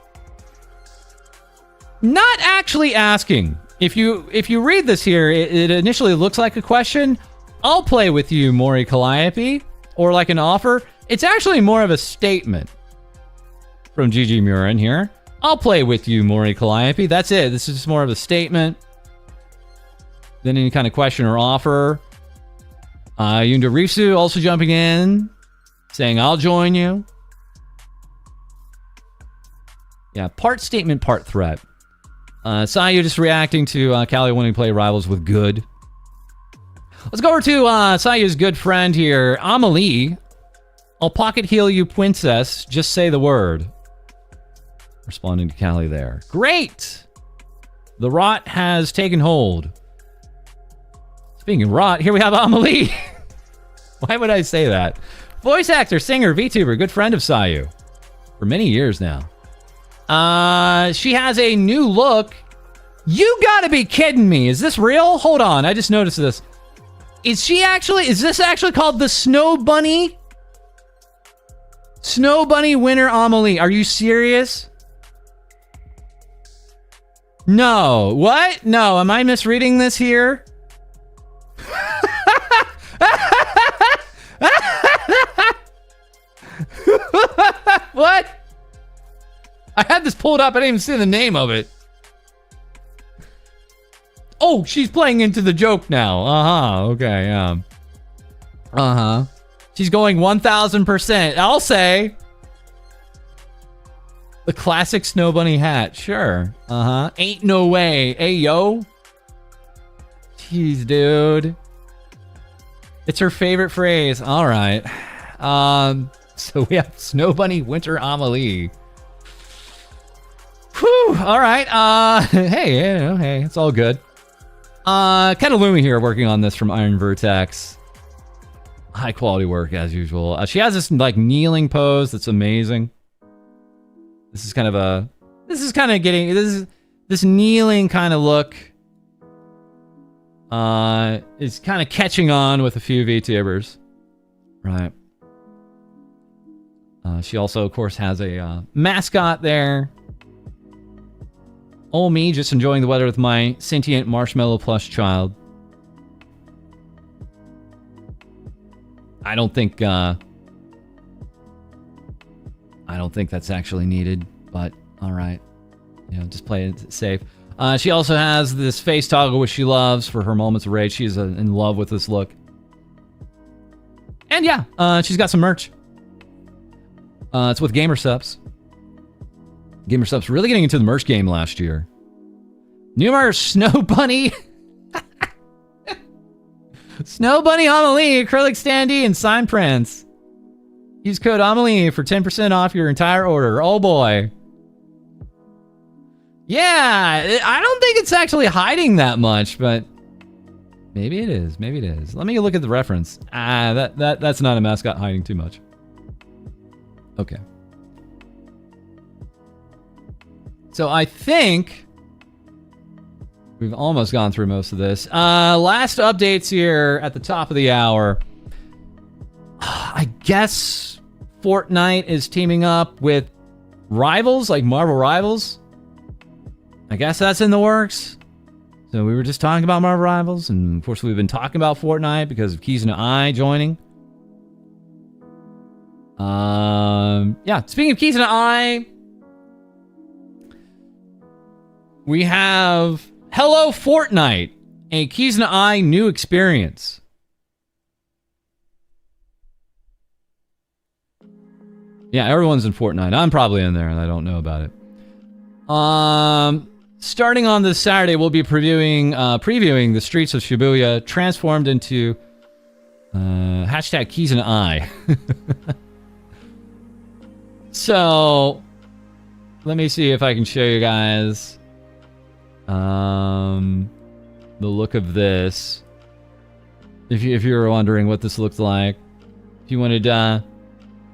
not actually asking. If you read this here, it initially looks like a question. I'll play with you, Maury Calliope, or like an offer. It's actually more of a statement from Gigi Murin here. I'll play with you, Maury Calliope. That's it. This is just more of a statement than any kind of question or offer. Yunda Risu also jumping in, saying, I'll join you. Yeah, part statement, part threat. Sayu just reacting to Callie wanting to play Rivals with good. Let's go over to Sayu's good friend here, Amelie. I'll pocket heal you, princess. Just say the word. Responding to Callie there. Great! The rot has taken hold. Speaking of rot, here we have Amelie. Why would I say that? Voice actor, singer, VTuber, good friend of Sayu. For many years now. She has a new look. You gotta be kidding me. Is this real? Hold on, I just noticed this. Is this actually called the Snow Bunny? Snow Bunny winner Amelie. Are you serious? No. What? No. Am I misreading this here? What? I had this pulled up. I didn't even see the name of it. Oh, she's playing into the joke now. Okay. She's going 1000%. I'll say. The classic Snow Bunny hat. Sure. Ain't no way. Hey, yo. Jeez, dude. It's her favorite phrase. All right. So we have Snow Bunny Winter Amelie. Whew. All right. Hey, it's all good. Kind of Lumi here working on this from Iron Vertex. High quality work as usual. She has this like kneeling pose that's amazing. This kneeling kind of look. Is kind of catching on with a few VTubers. Right. She also, of course, has a mascot there. Oh, me, just enjoying the weather with my sentient marshmallow plush child. I don't think that's actually needed, but all right. You know, just play it safe. She also has this face toggle which she loves for her moments of rage. She's in love with this look. And yeah, she's got some merch. It's with GamerSups. GamerSups really getting into the merch game last year. Numer Snow Bunny. Snow Bunny Amelie, acrylic standee, and sign prints. Use code Amelie for 10% off your entire order. Oh boy. Yeah, I don't think it's actually hiding that much, but maybe it is. Maybe it is. Let me look at the reference. That's not a mascot hiding too much. Okay. So I think we've almost gone through most of this. Last updates here at the top of the hour. I guess Fortnite is teaming up with Rivals, like Marvel Rivals. I guess that's in the works. So we were just talking about Marvel Rivals, and of course we've been talking about Fortnite because of Keys and I joining. Yeah, speaking of Keys and I, we have Hello Fortnite a Keys and I new experience. Yeah, everyone's in Fortnite. I'm probably in there and I don't know about it. Starting on this Saturday, we'll be previewing the streets of Shibuya transformed into hashtag Keys and I. So, let me see if I can show you guys the look of this. If you were wondering what this looked like, if you wanted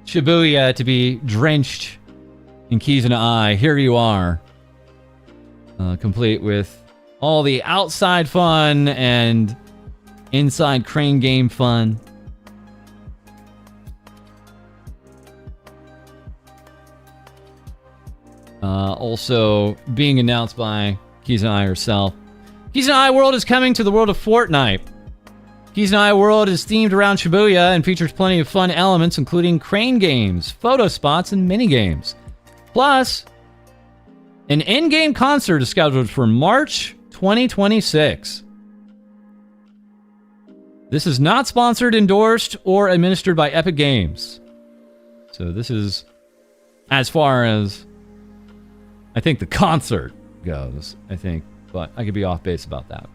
Shibuya to be drenched in Keys and I, here you are. Complete with all the outside fun and inside crane game fun. Also being announced by Keys and I herself. Keys and I World is coming to the world of Fortnite. Keys and I World is themed around Shibuya and features plenty of fun elements, including crane games, photo spots, and mini games. Plus, an in-game concert is scheduled for March 2026. This is not sponsored, endorsed, or administered by Epic Games. So this is as far as I think the concert goes, I think. But I could be off base about that.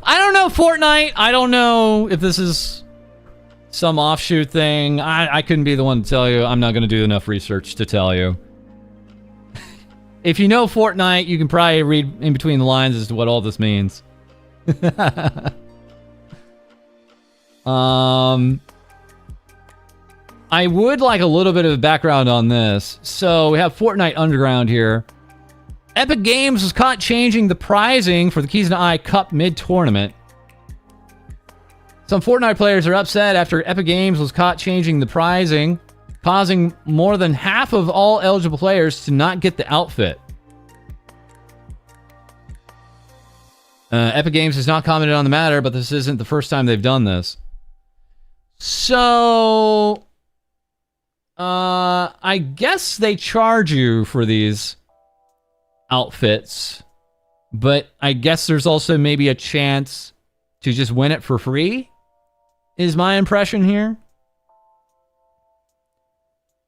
I don't know Fortnite. I don't know if this is some offshoot thing. I couldn't be the one to tell you. I'm not going to do enough research to tell you. If you know Fortnite, you can probably read in between the lines as to what all this means. I would like a little bit of background on this. So we have Fortnite Underground here. Epic Games was caught changing the prizing for the Keys and I Cup mid-tournament. Some Fortnite players are upset after Epic Games was caught changing the prizing, causing more than half of all eligible players to not get the outfit. Epic Games has not commented on the matter, but this isn't the first time they've done this. So, I guess they charge you for these outfits, but I guess there's also maybe a chance to just win it for free, is my impression here.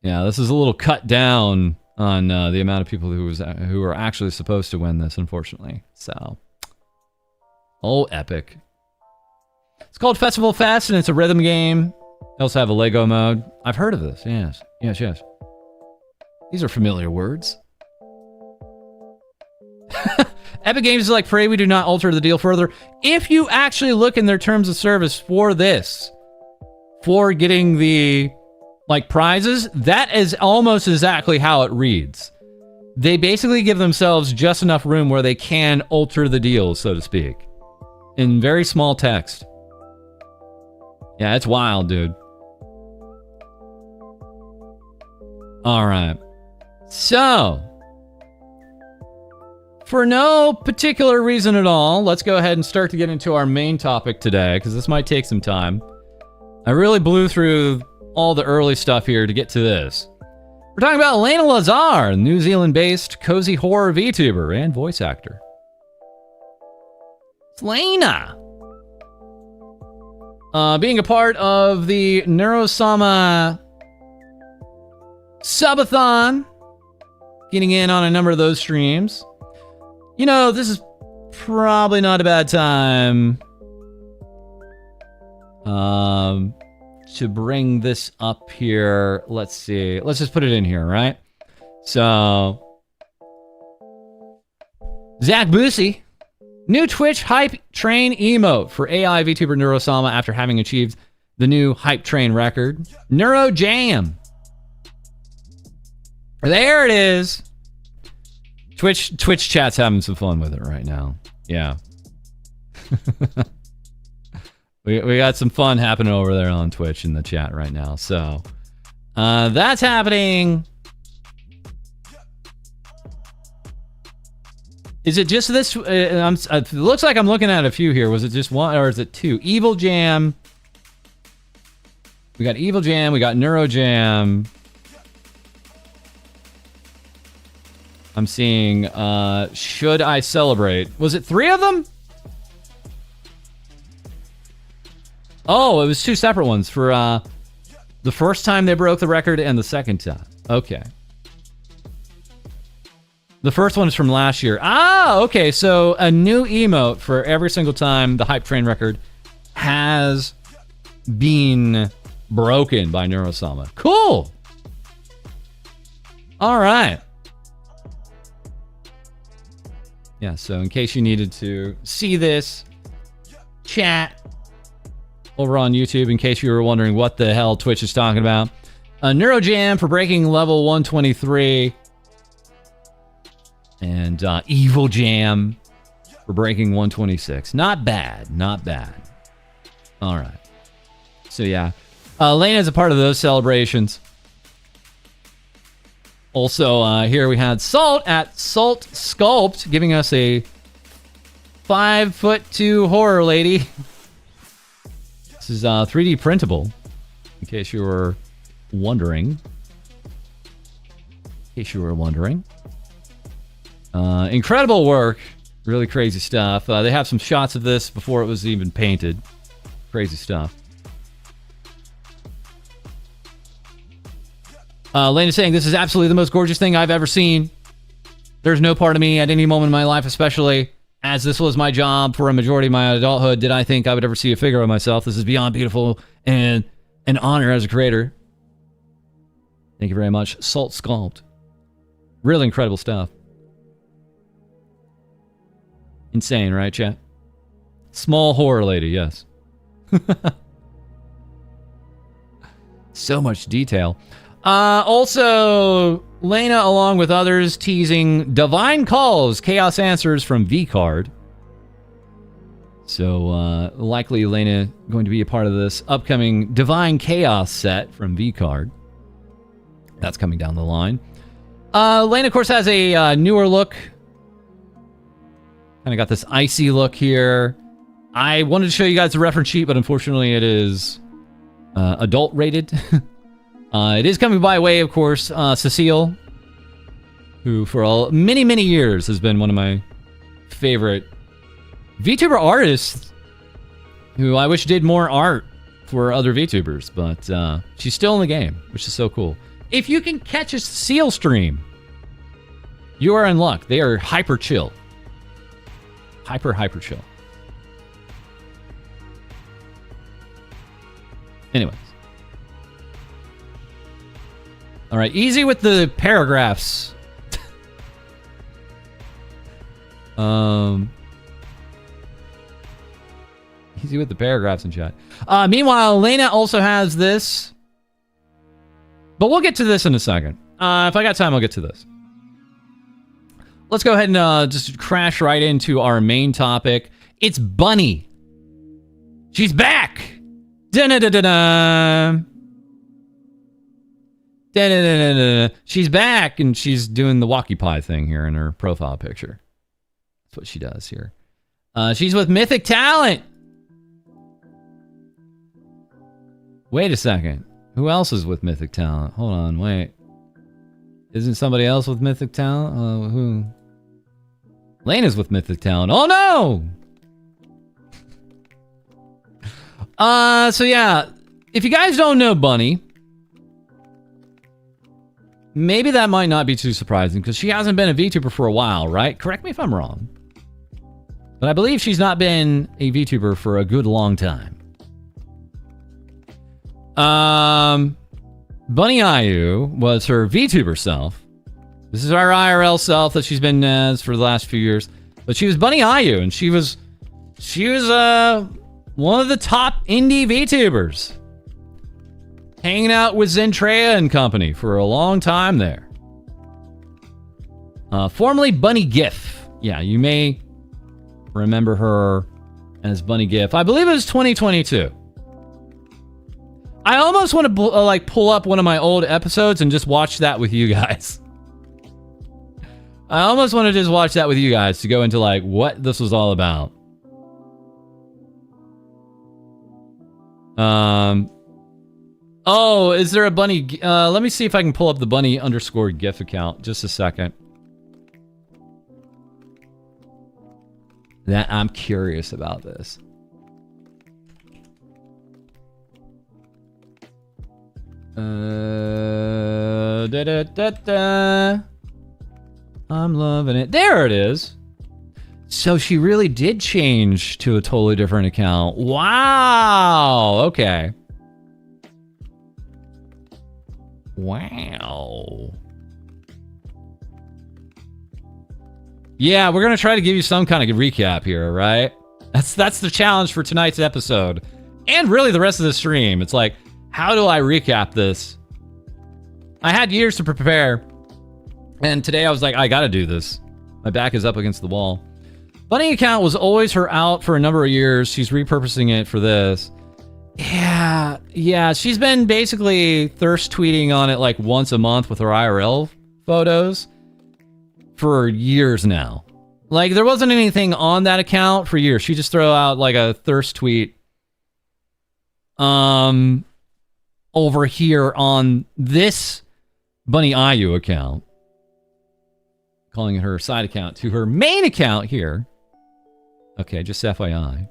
Yeah, this is a little cut down on the amount of people who are actually supposed to win this, unfortunately. So, oh, Epic. It's called Festival Fest, and it's a rhythm game. They also have a Lego mode. I've heard of this, yes. Yes. These are familiar words. Epic Games is like, pray we do not alter the deal further. If you actually look in their terms of service for this, for getting the prizes, that is almost exactly how it reads. They basically give themselves just enough room where they can alter the deal, so to speak, in very small text. Yeah, it's wild, dude. All right. So, for no particular reason at all, let's go ahead and start to get into our main topic today, because this might take some time. I really blew through all the early stuff here to get to this. We're talking about Elena Lazar, New Zealand-based cozy horror VTuber and voice actor. It's Lena. Being a part of the Neurosama subathon, getting in on a number of those streams. You know, this is probably not a bad time to bring this up here. Let's see. Let's just put it in here, right? So, Zach Boosie, new Twitch hype train emote for AI VTuber Neurosama after having achieved the new hype train record. Neuro Jam. There it is. Twitch chat's having some fun with it right now. Yeah. we got some fun happening over there on Twitch in the chat right now. So, that's happening. Is it just this? It looks like I'm looking at a few here. Was it just one or is it two? Evil Jam. We got Evil Jam. We got Neuro Jam. I'm seeing Should I Celebrate? Was it 3 of them? Oh, it was two separate ones for the first time they broke the record and the second time. Okay. The first one is from last year. Ah, okay. So a new emote for every single time the Hype Train record has been broken by Neurosama. Cool. All right. Yeah, so in case you needed to see this chat over on YouTube, in case you were wondering what the hell Twitch is talking about, Neurojam for breaking level 123, and Evil Jam for breaking 126. Not bad, not bad. All right. So yeah, Lena is a part of those celebrations. Also, here we had Salt at Salt Sculpt giving us a 5'2" horror lady. This is 3D printable, in case you were wondering. Incredible work. Really crazy stuff. They have some shots of this before it was even painted. Crazy stuff. Lane is saying, this is absolutely the most gorgeous thing I've ever seen. There's no part of me at any moment in my life, especially as this was my job for a majority of my adulthood, did I think I would ever see a figure of myself. This is beyond beautiful and an honor as a creator. Thank you very much. Salt Sculpt. Really incredible stuff. Insane, right, chat? Small horror lady, yes. So much detail. Also, Lena, along with others, teasing Divine Calls, Chaos Answers from V-Card. So, likely Lena going to be a part of this upcoming Divine Chaos set from V-Card. That's coming down the line. Lena, of course, has a newer look. Kind of got this icy look here. I wanted to show you guys the reference sheet, but unfortunately it is adult rated. It is coming by way, of course, Cecile, who for many, many years has been one of my favorite VTuber artists, who I wish did more art for other VTubers, but she's still in the game, which is so cool. If you can catch a Cecile stream, you are in luck. They are hyper chill. Hyper chill. Anyways. All right, easy with the paragraphs. Easy with the paragraphs in chat. Meanwhile, Lena also has this. But we'll get to this in a second. If I got time, I'll get to this. Let's go ahead and just crash right into our main topic. It's Bunny. She's back. Da-da-da-da-da. Da-da-da-da-da. She's back, and she's doing the walkie pie thing here in her profile picture. That's what she does here. She's with Mythic Talent. Wait a second. Who else is with Mythic Talent? Hold on, wait. Isn't somebody else with Mythic Talent? Who? Lena's with Mythic Talent. Oh no! So yeah, if you guys don't know Bunny, maybe that might not be too surprising, because she hasn't been a VTuber for a while, right? Correct me if I'm wrong. But I believe she's not been a VTuber for a good long time. Bunny Ayu was her VTuber self. This is our IRL self that she's been as for the last few years. But she was Bunny Ayu, and she was one of the top indie VTubers. Hanging out with Zentreya and company for a long time there. Formerly Bunny GIF. Yeah, you may remember her as Bunny GIF. I believe it was 2022. I almost want to pull up one of my old episodes and just watch that with you guys. I almost want to just watch that with you guys to go into like what this was all about. Oh, is there a Bunny? Let me see if I can pull up the Bunny_GIF account. Just a second. That I'm curious about this. Da, da, da, da. I'm loving it. There it is. So she really did change to a totally different account. Wow. Okay. Wow. Yeah, we're gonna try to give you some kind of recap here, right? That's the challenge for tonight's episode, and really the rest of the stream. It's like, how do I recap this? I had years to prepare, and today I was like, I gotta do this. My back is up against the wall. Bunny account was always her out for a number of years. She's repurposing it for this. Yeah. She's been basically thirst tweeting on it like once a month with her IRL photos for years now. Like, there wasn't anything on that account for years. She just throw out like a thirst tweet over here on this Bunny IU account, calling it her side account, to her main account here. Okay, just FYI.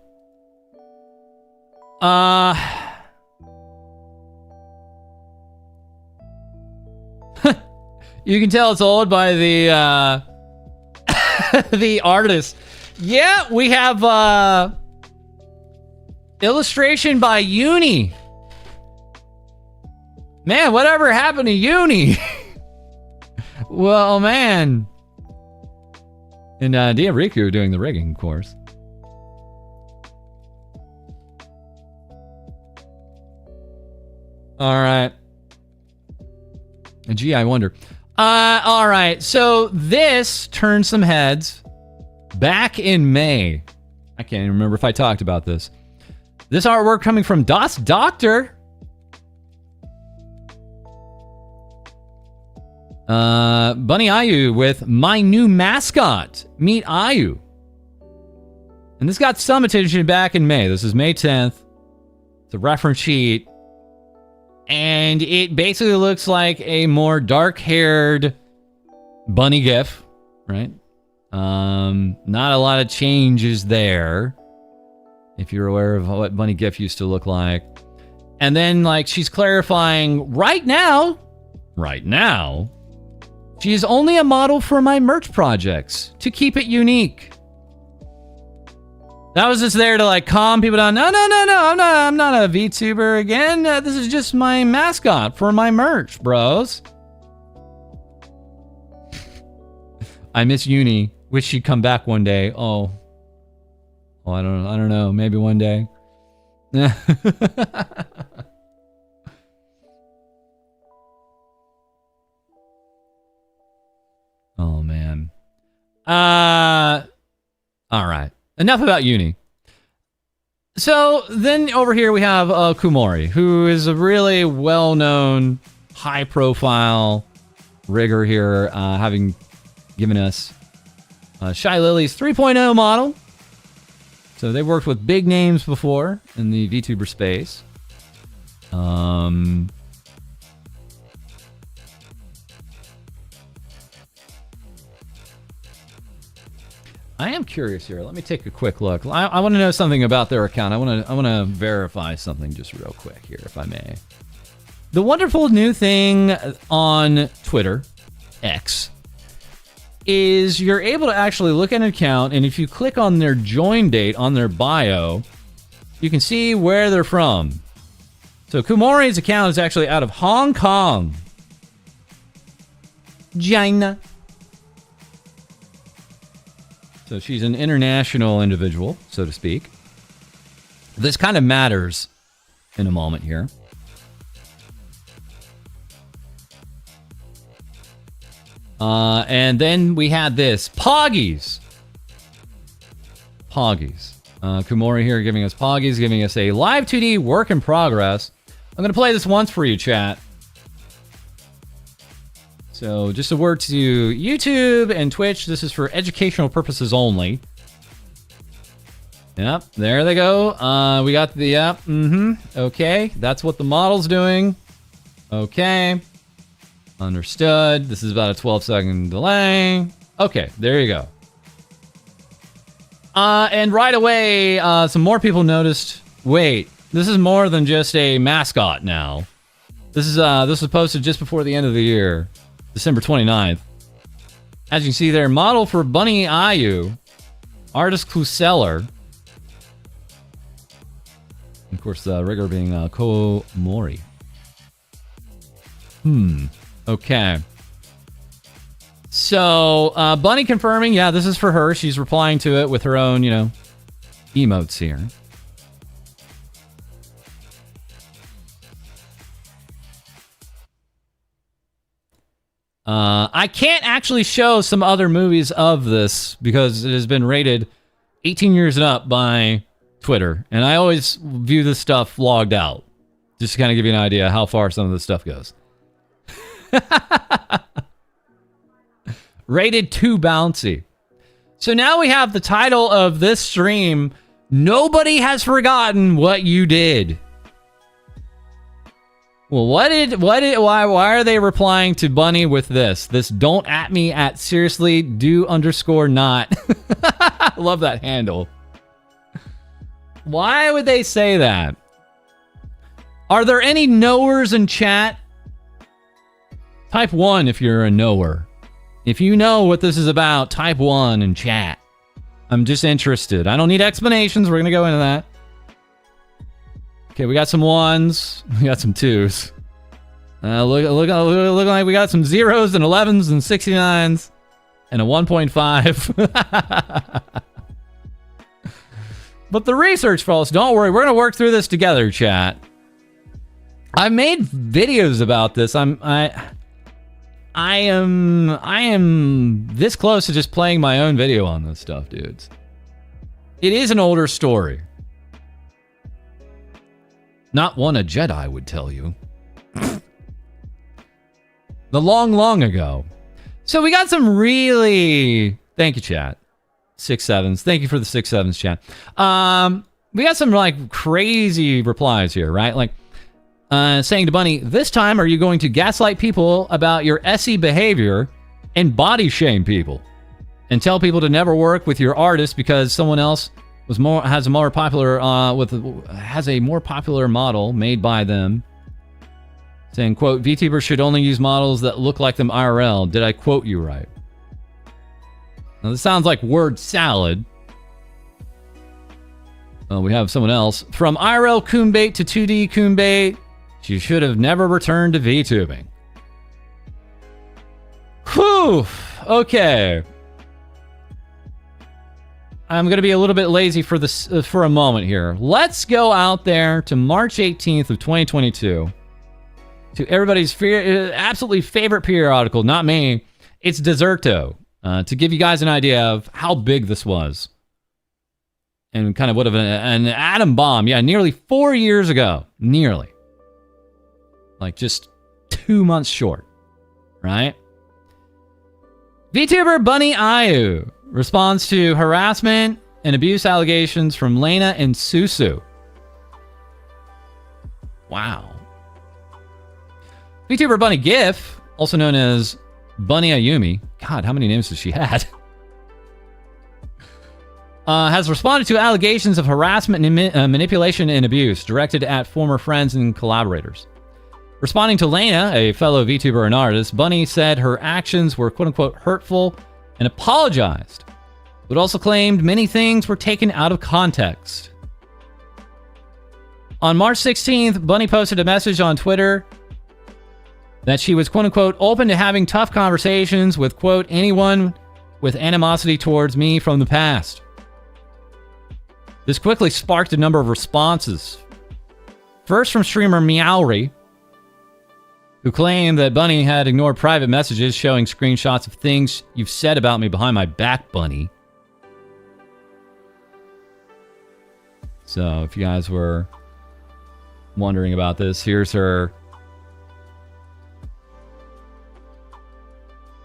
You can tell it's old by the the artist. Yeah, we have illustration by Uni. Man, whatever happened to Uni? Well, man. And Dia Riku doing the rigging, of course. All right. Gee, I wonder. All right. So this turned some heads back in May. I can't even remember if I talked about this. This artwork coming from Das Doctor. Bunny Ayu with my new mascot. Meet Ayu. And this got some attention back in May. This is May 10th. It's a reference sheet. And it basically looks like a more dark-haired bunny GIF, right? Not a lot of changes there, if you're aware of what bunny GIF used to look like. And then, like, she's clarifying right now, she is only a model for my merch projects to keep it unique. That was just there to like calm people down. No, I'm not a VTuber again. This is just my mascot for my merch, bros. I miss Uni. Wish she'd come back one day. Oh, I don't know. Maybe one day. Oh man. All right. Enough about Uni. So then over here we have Kumori, who is a really well-known, high-profile rigger here, having given us Shy Lily's 3.0 model. So they worked with big names before in the VTuber space. I am curious here. Let me take a quick look. I want to know something about their account. I want to verify something just real quick here, if I may. The wonderful new thing on Twitter, X, is you're able to actually look at an account, and if you click on their join date on their bio, you can see where they're from. So Kumori's account is actually out of Hong Kong. China. So she's an international individual, so to speak. This kind of matters in a moment here. And then we had this. Poggies. Kumori here giving us Poggies, giving us a live 2D work in progress. I'm going to play this once for you, chat. So just a word to YouTube and Twitch. This is for educational purposes only. Yep, there they go. We got the, yep, okay, that's what the model's doing. Okay, understood. This is about a 12-second delay. Okay, there you go. And right away, some more people noticed, wait, this is more than just a mascot now. This was posted just before the end of the year, December 29th. As you can see there, model for Bunny Ayu, artist Kuseller. Of course, the rigger being Ko Mori. Okay. So, Bunny confirming, yeah, this is for her. She's replying to it with her own, emotes here. I can't actually show some other movies of this because it has been rated 18 years and up by Twitter. And I always view this stuff logged out. Just to kind of give you an idea how far some of this stuff goes. Rated too bouncy. So now we have the title of this stream. Nobody has forgotten what you did. Well, why are they replying to Bunny with this? This don't at me at seriously do underscore not. Love that handle. Why would they say that? Are there any knowers in chat? Type 1 if you're a knower. If you know what this is about, type 1 in chat. I'm just interested. I don't need explanations. We're going to go into that. Okay, we got some 1s. We got some 2s. Look like we got some 0s and 11s and 69s. And a 1.5. But the research, folks, don't worry. We're going to work through this together, chat. I've made videos about this. I am this close to just playing my own video on this stuff, dudes. It is an older story. Not one a Jedi would tell you. The long ago. So we got some really... Thank you, chat. 6-7s. Thank you for the 6-7s, chat. We got some, like, crazy replies here, right? Like, saying to Bunny, this time are you going to gaslight people about your SE behavior and body shame people? And tell people to never work with your artist because someone else has a more popular model made by them. Saying, quote, VTubers should only use models that look like them IRL. Did I quote you right? Now this sounds like word salad. We have someone else. From IRL Coonbait to 2D Coonbait, she should have never returned to VTubing. Whew. Okay. I'm going to be a little bit lazy for this for a moment here. Let's go out there to March 18th of 2022. To everybody's absolutely favorite periodical, not me. It's Deserto. To give you guys an idea of how big this was. And kind of what of an atom bomb. Yeah, nearly 4 years ago. Nearly. Like just 2 months short. Right? VTuber Bunny Ayu responds to harassment and abuse allegations from Lena and Susu. Wow. VTuber Bunny GIF, also known as Bunny Ayumi. God, how many names does she had? Has responded to allegations of harassment and manipulation and abuse directed at former friends and collaborators. Responding to Lena, a fellow VTuber and artist, Bunny said her actions were quote-unquote hurtful and apologized, but also claimed many things were taken out of context. On March 16th, Bunny posted a message on Twitter that she was quote-unquote open to having tough conversations with quote anyone with animosity towards me from the past. This quickly sparked a number of responses. First from streamer Meowry, who claimed that Bunny had ignored private messages showing screenshots of things you've said about me behind my back, Bunny. So if you guys were wondering about this, here's her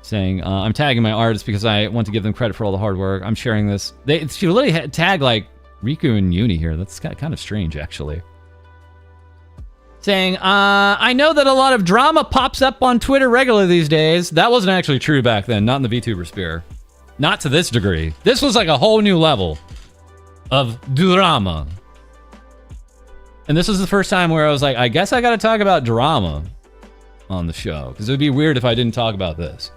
saying, I'm tagging my artists because I want to give them credit for all the hard work. I'm sharing this. She literally tagged like Riku and Uni here. That's kind of strange, actually. Saying, I know that a lot of drama pops up on Twitter regularly these days. That wasn't actually true back then, not in the VTuber sphere. Not to this degree. This was like a whole new level of drama. And this was the first time where I was like, I guess I gotta talk about drama. on the show, because it would be weird if I didn't talk about this.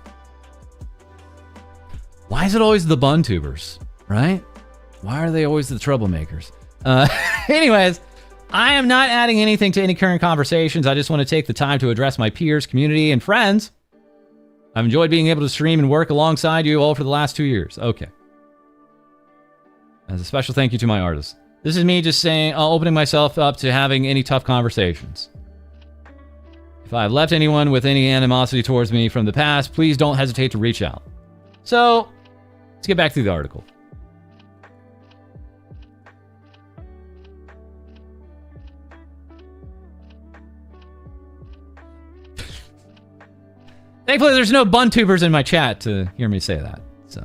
Why is it always the bun tubers, right? Why are they always the troublemakers? Anyways, I am not adding anything to any current conversations. I just want to take the time to address my peers, community, and friends. I've enjoyed being able to stream and work alongside you all for the last 2 years. Okay. As a special thank you to my artists. This is me just saying, opening myself up to having any tough conversations. If I've left anyone with any animosity towards me from the past, please don't hesitate to reach out. So, let's get back to the article. Thankfully, there's no bun tubers in my chat to hear me say that. So,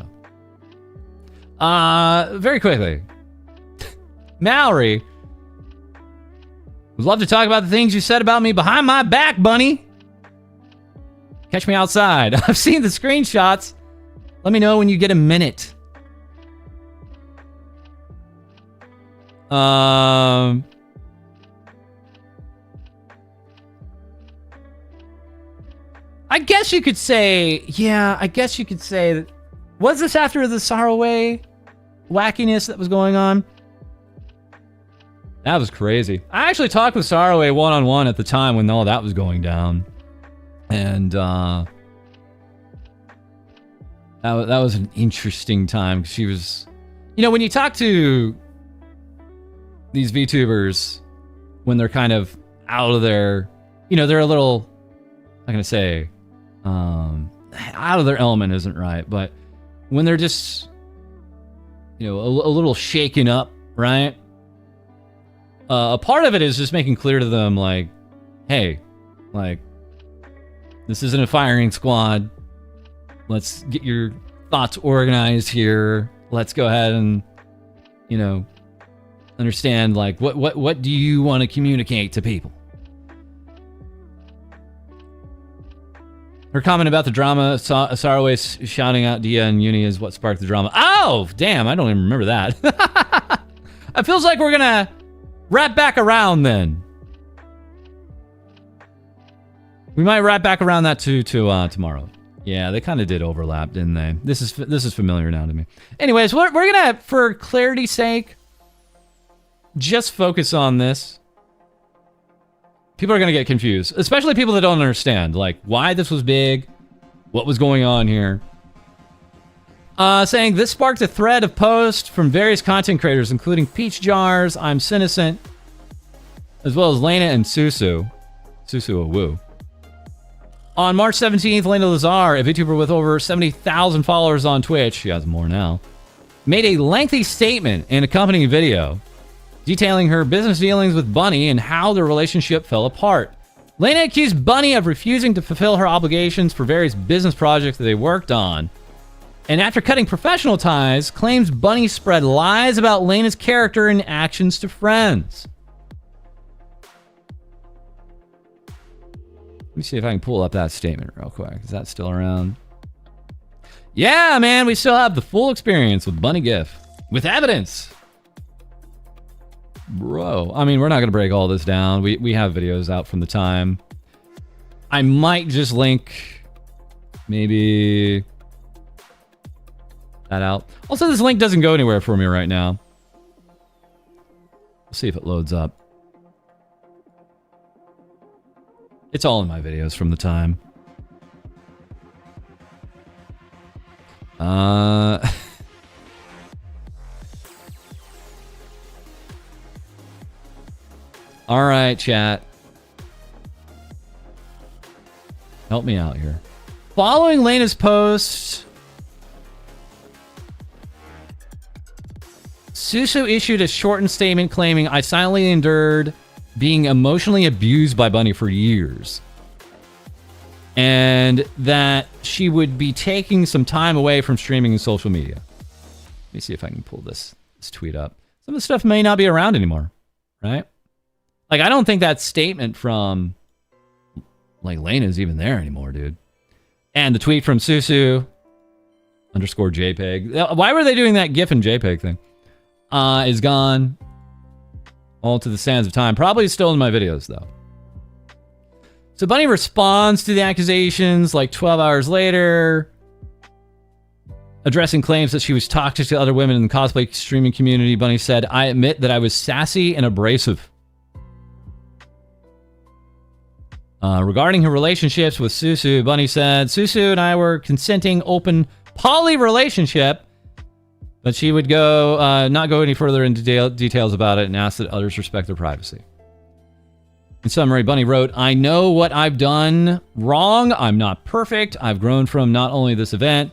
very quickly. Mallory would love to talk about the things you said about me behind my back, bunny. Catch me outside. I've seen the screenshots. Let me know when you get a minute. I guess you could say, that. Was this after the Sorrowway wackiness that was going on? That was crazy. I actually talked with Sorrowway one-on-one at the time when all that was going down. And, that was an interesting time. She was... You know, when you talk to these VTubers, when they're kind of out of their... You know, they're a little... I'm going to say... out of their element isn't right, but when they're just... You know, a little shaken up, right? A part of it is just making clear to them, like, hey, like, this isn't a firing squad. Let's get your thoughts organized here. Let's go ahead and, you know, understand, like, what do you want to communicate to people? Her comment about the drama, Sarway shouting out Dia and Uni is what sparked the drama. Oh, damn, I don't even remember that. It feels like we're gonna wrap back around then. We might wrap back around that to tomorrow. Yeah, they kind of did overlap, didn't they? This is familiar now to me. Anyways, we're gonna, for clarity's sake, just focus on this. People are gonna get confused, especially people that don't understand, like, why this was big, what was going on here. Saying this sparked a thread of posts from various content creators, including Peach Jars, I'm Cynicent, as well as Lena and Susu. Susu Awu. On March 17th, Lena Lazar, a VTuber with over 70,000 followers on Twitch, she has more now, made a lengthy statement and accompanying video detailing her business dealings with Bunny and how their relationship fell apart. Lena accused Bunny of refusing to fulfill her obligations for various business projects that they worked on. And after cutting professional ties, claims Bunny spread lies about Lena's character and actions to friends. Let me see if I can pull up that statement real quick. Is that still around? Yeah, man, we still have the full experience with Bunny GIF. With evidence. Bro, I mean, we're not going to break all this down. We have videos out from the time. I might just link maybe that out. Also, this link doesn't go anywhere for me right now. We'll see if it loads up. It's all in my videos from the time. All right, chat. Help me out here. Following Lena's post, Susu issued a shortened statement claiming, I silently endured being emotionally abused by Bunny for years. And that she would be taking some time away from streaming and social media. Let me see if I can pull this tweet up. Some of the stuff may not be around anymore, right? Like, I don't think that statement from, like, Lena is even there anymore, dude. And the tweet from Susu _JPEG. Why were they doing that GIF and JPEG thing? Is gone. All to the sands of time. Probably still in my videos, though. So Bunny responds to the accusations like 12 hours later, addressing claims that she was toxic to other women in the cosplay streaming community. Bunny said, "I admit that I was sassy and abrasive." Regarding her relationships with Susu, Bunny said, "Susu and I were consenting, open, poly relationship," but she would not go any further into details about it and asked that others respect their privacy. In summary, Bunny wrote, "I know what I've done wrong. I'm not perfect. I've grown from not only this event,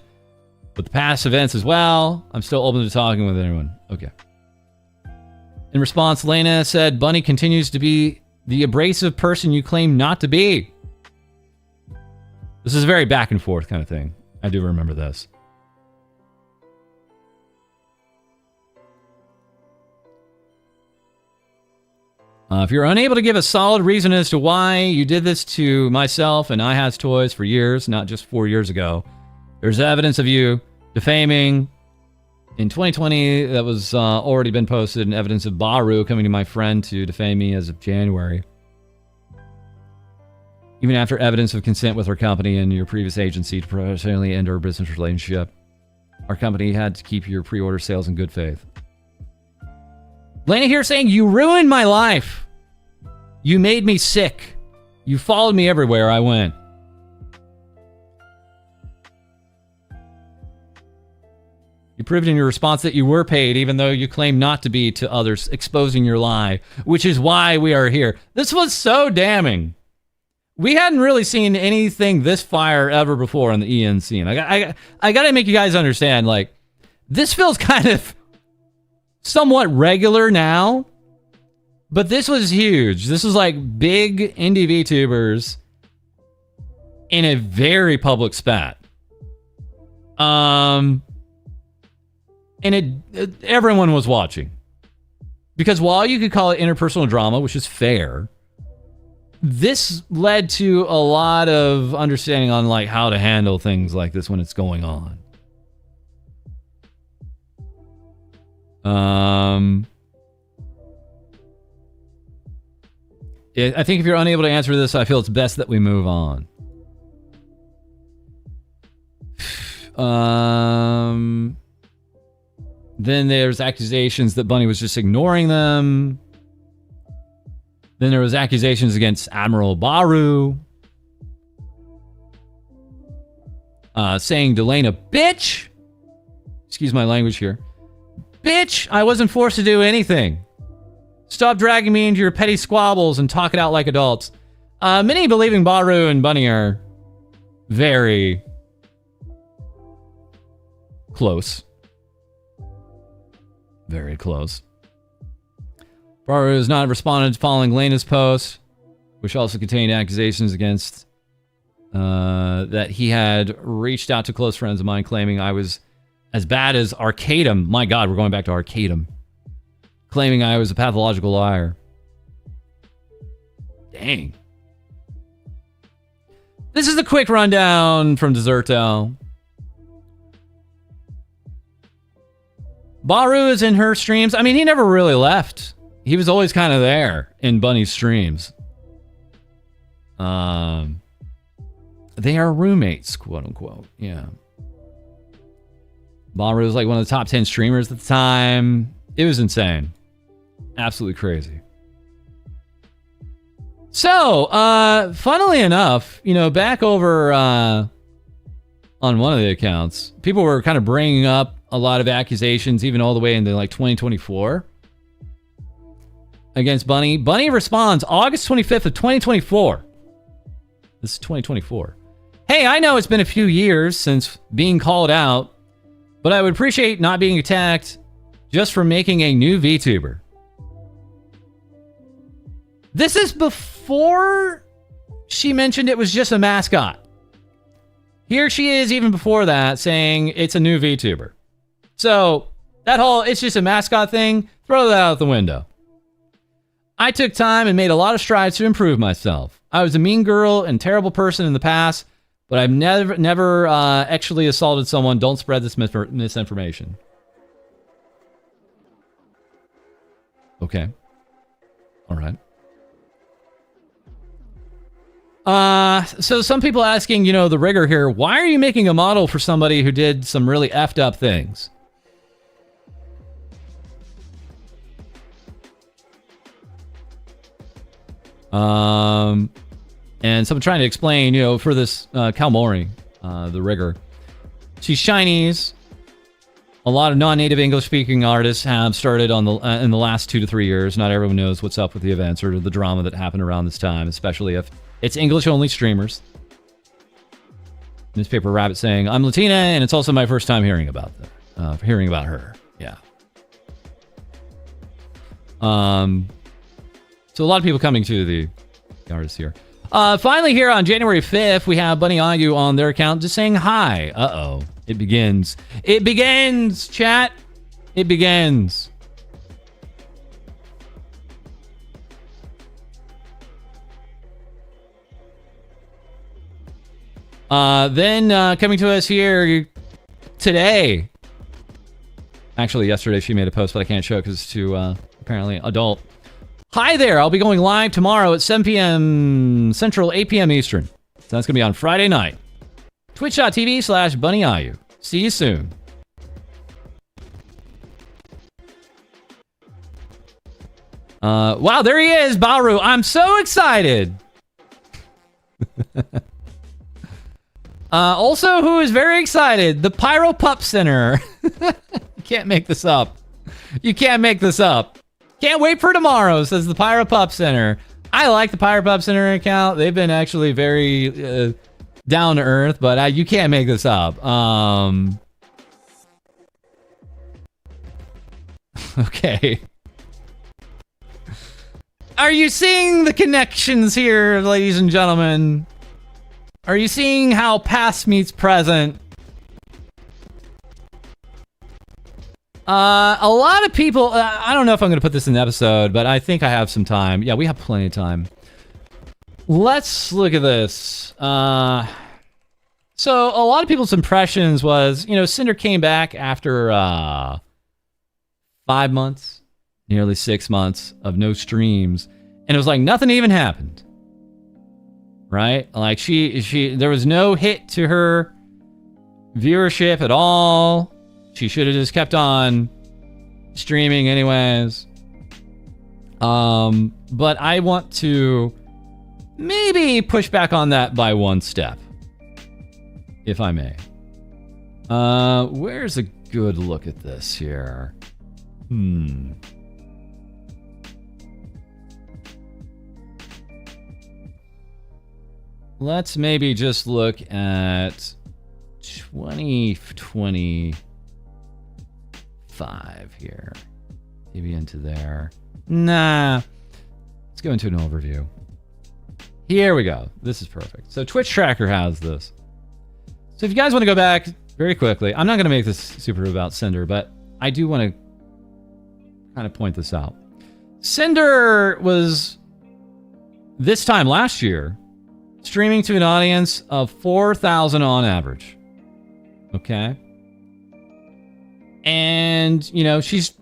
but the past events as well. I'm still open to talking with anyone." Okay. In response, Lena said, "Bunny continues to be the abrasive person you claim not to be." This is a very back and forth kind of thing. I do remember this. If you're unable to give a solid reason as to why you did this to myself and I Has Toys for years, not just 4 years ago, there's evidence of you defaming in 2020 that was already been posted, and evidence of Baru coming to my friend to defame me as of January. Even after evidence of consent with our company and your previous agency to professionally end our business relationship, our company had to keep your pre-order sales in good faith. Lena here saying, "You ruined my life. You made me sick. You followed me everywhere I went." You proved in your response that you were paid, even though you claim not to be to others, exposing your lie, which is why we are here. This was so damning. We hadn't really seen anything this fire ever before on the EN scene. I gotta make you guys understand, like, this feels kind of somewhat regular now, but this was huge. This was like big indie VTubers in a very public spat. And everyone was watching. Because while you could call it interpersonal drama, which is fair, this led to a lot of understanding on like how to handle things like this when it's going on. I think if you're unable to answer this, I feel it's best that we move on. Then there's accusations that Bunny was just ignoring them. Then there was accusations against Admiral Baru. Saying Delana, "Bitch!" Excuse my language here. "Bitch, I wasn't forced to do anything. Stop dragging me into your petty squabbles and talk it out like adults." Many believing Baru and Bunny are very close. Very close. Baru has not responded following Lena's post, which also contained accusations against that he had reached out to close friends of mine, claiming I was as bad as Arcadum. My God, we're going back to Arcadum. Claiming I was a pathological liar. Dang. This is a quick rundown from Deserto. Baru is in her streams. I mean, he never really left. He was always kind of there in Bunny's streams. They are roommates, quote unquote. Yeah. Baru was like one of the top 10 streamers at the time. It was insane. Absolutely crazy. So, funnily enough, you know, back over on one of the accounts, people were kind of bringing up a lot of accusations, even all the way into like 2024 against Bunny. Bunny responds August 25th of 2024. This is 2024. "Hey, I know it's been a few years since being called out, but I would appreciate not being attacked just for making a new VTuber." This is before she mentioned it was just a mascot. Here she is even before that saying it's a new VTuber. So that whole "it's just a mascot" thing, throw that out the window. "I took time and made a lot of strides to improve myself. I was a mean girl and terrible person in the past, but I've never actually assaulted someone. Don't spread this misinformation." Okay. All right. So some people asking, the rigor here, why are you making a model for somebody who did some really effed up things? And someone trying to explain, for this Kalmori, the rigor. She's Chinese. A lot of non-native English-speaking artists have started in the last 2 to 3 years. Not everyone knows what's up with the events or the drama that happened around this time, especially if it's English-only streamers. Newspaper Rabbit saying, "I'm Latina, and it's also my first time hearing about her." Yeah. So a lot of people coming to the artists here. Finally, here on January 5th, we have Bunny Ayu on their account just saying hi. Uh-oh. It begins. It begins, chat. It begins. Then coming to us here today. Actually, yesterday she made a post, but I can't show it because it's too apparently adult. Hi there. I'll be going live tomorrow at 7 p.m. Central, 8 p.m. Eastern. So that's going to be on Friday night. Twitch.tv/BunnyAyu. See you soon. Wow, there he is, Baru. I'm so excited. Also, who is very excited? The Pyro Pup Center. You can't make this up. You can't make this up. Can't wait for tomorrow, says the Pyro Pup Center. I like the Pyro Pup Center account. They've been actually very down to earth, but you can't make this up. Okay. Are you seeing the connections here, ladies and gentlemen? Are you seeing how past meets present? A lot of people, I don't know if I'm going to put this in the episode, but I think I have some time. Yeah, we have plenty of time. Let's look at this. So a lot of people's impressions was, Cinder came back after 5 months, nearly 6 months of no streams, and it was like nothing even happened. Right? Like there was no hit to her viewership at all. She should have just kept on streaming anyways. But I want to maybe push back on that by one step, if I may. Where's a good look at this here? Let's maybe just look at 2025 here. Maybe into there. Nah. Let's go into an overview. Here we go. This is perfect. So Twitch Tracker has this. So if you guys want to go back very quickly, I'm not going to make this super about Cinder, but I do want to kind of point this out. Cinder was, this time last year, streaming to an audience of 4,000 on average. Okay? And, she's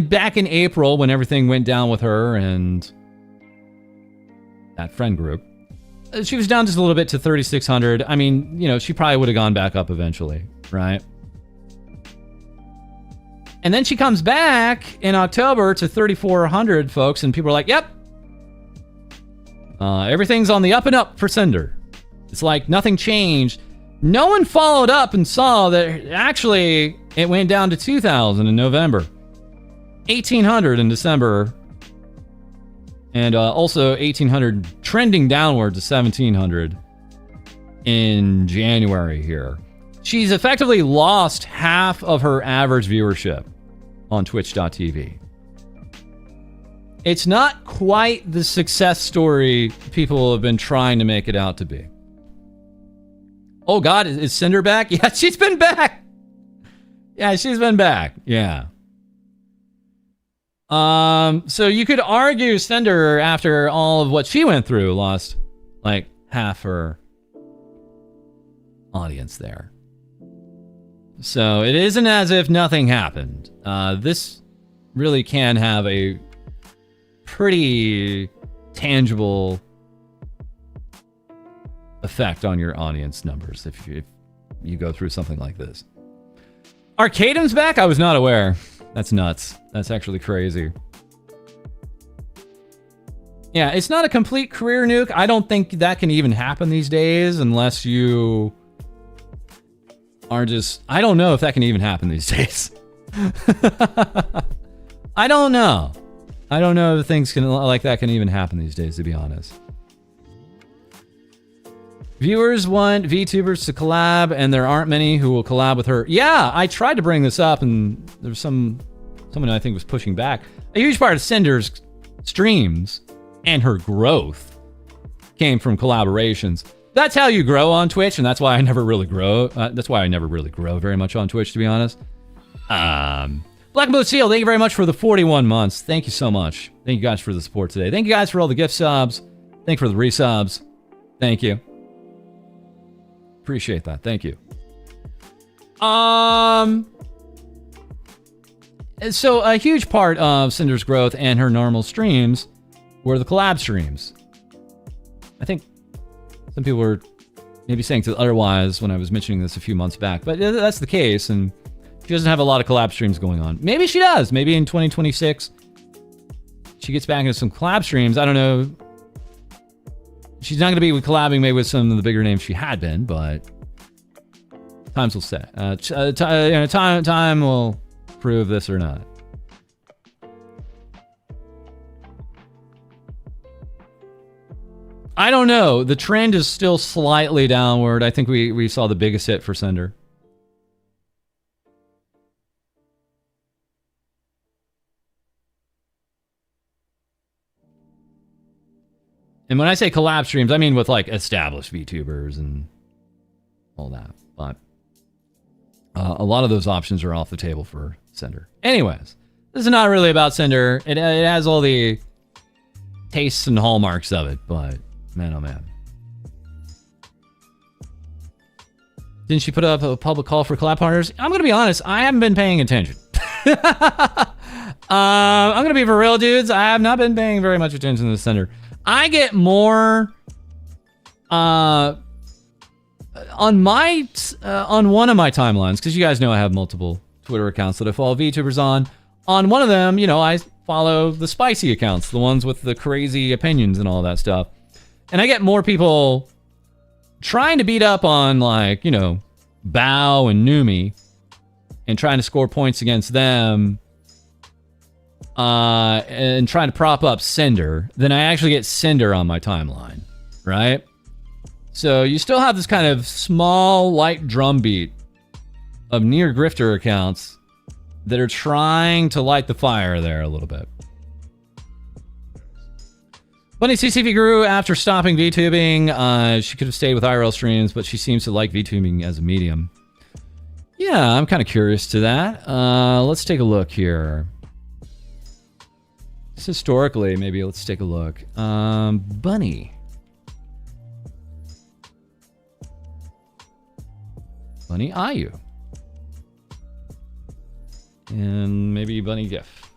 back in April when everything went down with her and that friend group. She was down just a little bit to 3,600. I mean, she probably would have gone back up eventually, right? And then she comes back in October to 3,400, folks, and people are like, yep. Everything's on the up and up for Cinder. It's like nothing changed. No one followed up and saw that actually it went down to 2,000 in November, 1,800 in December, and also 1,800 trending downward to 1,700 in January here. She's effectively lost half of her average viewership on Twitch.tv. It's not quite the success story people have been trying to make it out to be. Oh God, is Cinder back? Yeah, she's been back. Yeah, she's been back. Yeah. So you could argue Cinder, after all of what she went through, lost like half her audience there. So it isn't as if nothing happened. This really can have a pretty tangible effect on your audience numbers if you go through something like this. Arcadum's back? I was not aware. That's nuts. That's actually crazy. Yeah, it's not a complete career nuke. I don't think that can even happen these days unless you are just... I don't know if that can even happen these days. I don't know. I don't know if things like that can even happen these days, to be honest. Viewers want VTubers to collab, and there aren't many who will collab with her. Yeah, I tried to bring this up, and there's someone I think was pushing back. A huge part of Cinder's streams and her growth came from collaborations. That's how you grow on Twitch, and that's why I never really grow. That's why I never really grow very much on Twitch, to be honest. Black and Blue Seal, thank you very much for the 41 months. Thank you so much. Thank you guys for the support today. Thank you guys for all the gift subs. Thank you for the resubs. Thank you. Appreciate that. Thank you. So a huge part of Cinder's growth and her normal streams were the collab streams. I think some people were maybe saying to otherwise when I was mentioning this a few months back, but that's the case, and she doesn't have a lot of collab streams going on. Maybe she does. Maybe in 2026 she gets back into some collab streams. I don't know. She's not going to be collabing maybe with some of the bigger names she had been, but times will say. Time will prove this or not. I don't know. The trend is still slightly downward. I think we saw the biggest hit for Cinder. And when I say collab streams, I mean with like established VTubers and all that. But a lot of those options are off the table for Cinder. Anyways, this is not really about Cinder. It has all the tastes and hallmarks of it, but man, oh man. Didn't she put up a public call for collab partners? I'm going to be honest, I haven't been paying attention. I'm going to be for real, dudes. I have not been paying very much attention to Cinder. I get more on one of my timelines, because you guys know I have multiple Twitter accounts that I follow VTubers on. On one of them, you know, I follow the spicy accounts, the ones with the crazy opinions and all that stuff. And I get more people trying to beat up on, like, you know, Bao and Numi and trying to score points against them. And trying to prop up Cinder, then I actually get Cinder on my timeline, right? So you still have this kind of small, light drumbeat of near grifter accounts that are trying to light the fire there a little bit. Bunny CCV grew after stopping VTubing. She could have stayed with IRL streams, but she seems to like VTubing as a medium. Yeah, I'm kind of curious to that. Let's take a look here. Historically, maybe let's take a look. Bunny. Bunny Ayu. And maybe Bunny GIF.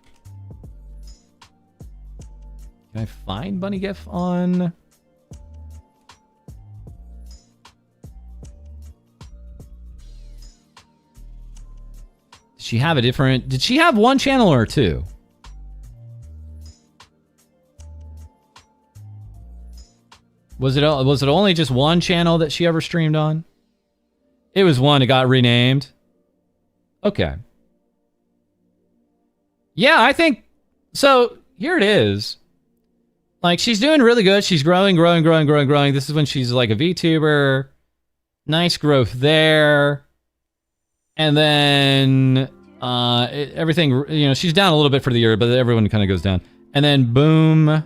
Can I find Bunny GIF on... Does she have a different... Did she have one channel or two? Was it only just one channel that she ever streamed on? It was one. It got renamed. Okay. Yeah, I think... So, here it is. Like, she's doing really good. She's growing. This is when she's like a VTuber. Nice growth there. And then... everything... You know, she's down a little bit for the year, but everyone kind of goes down. And then, boom...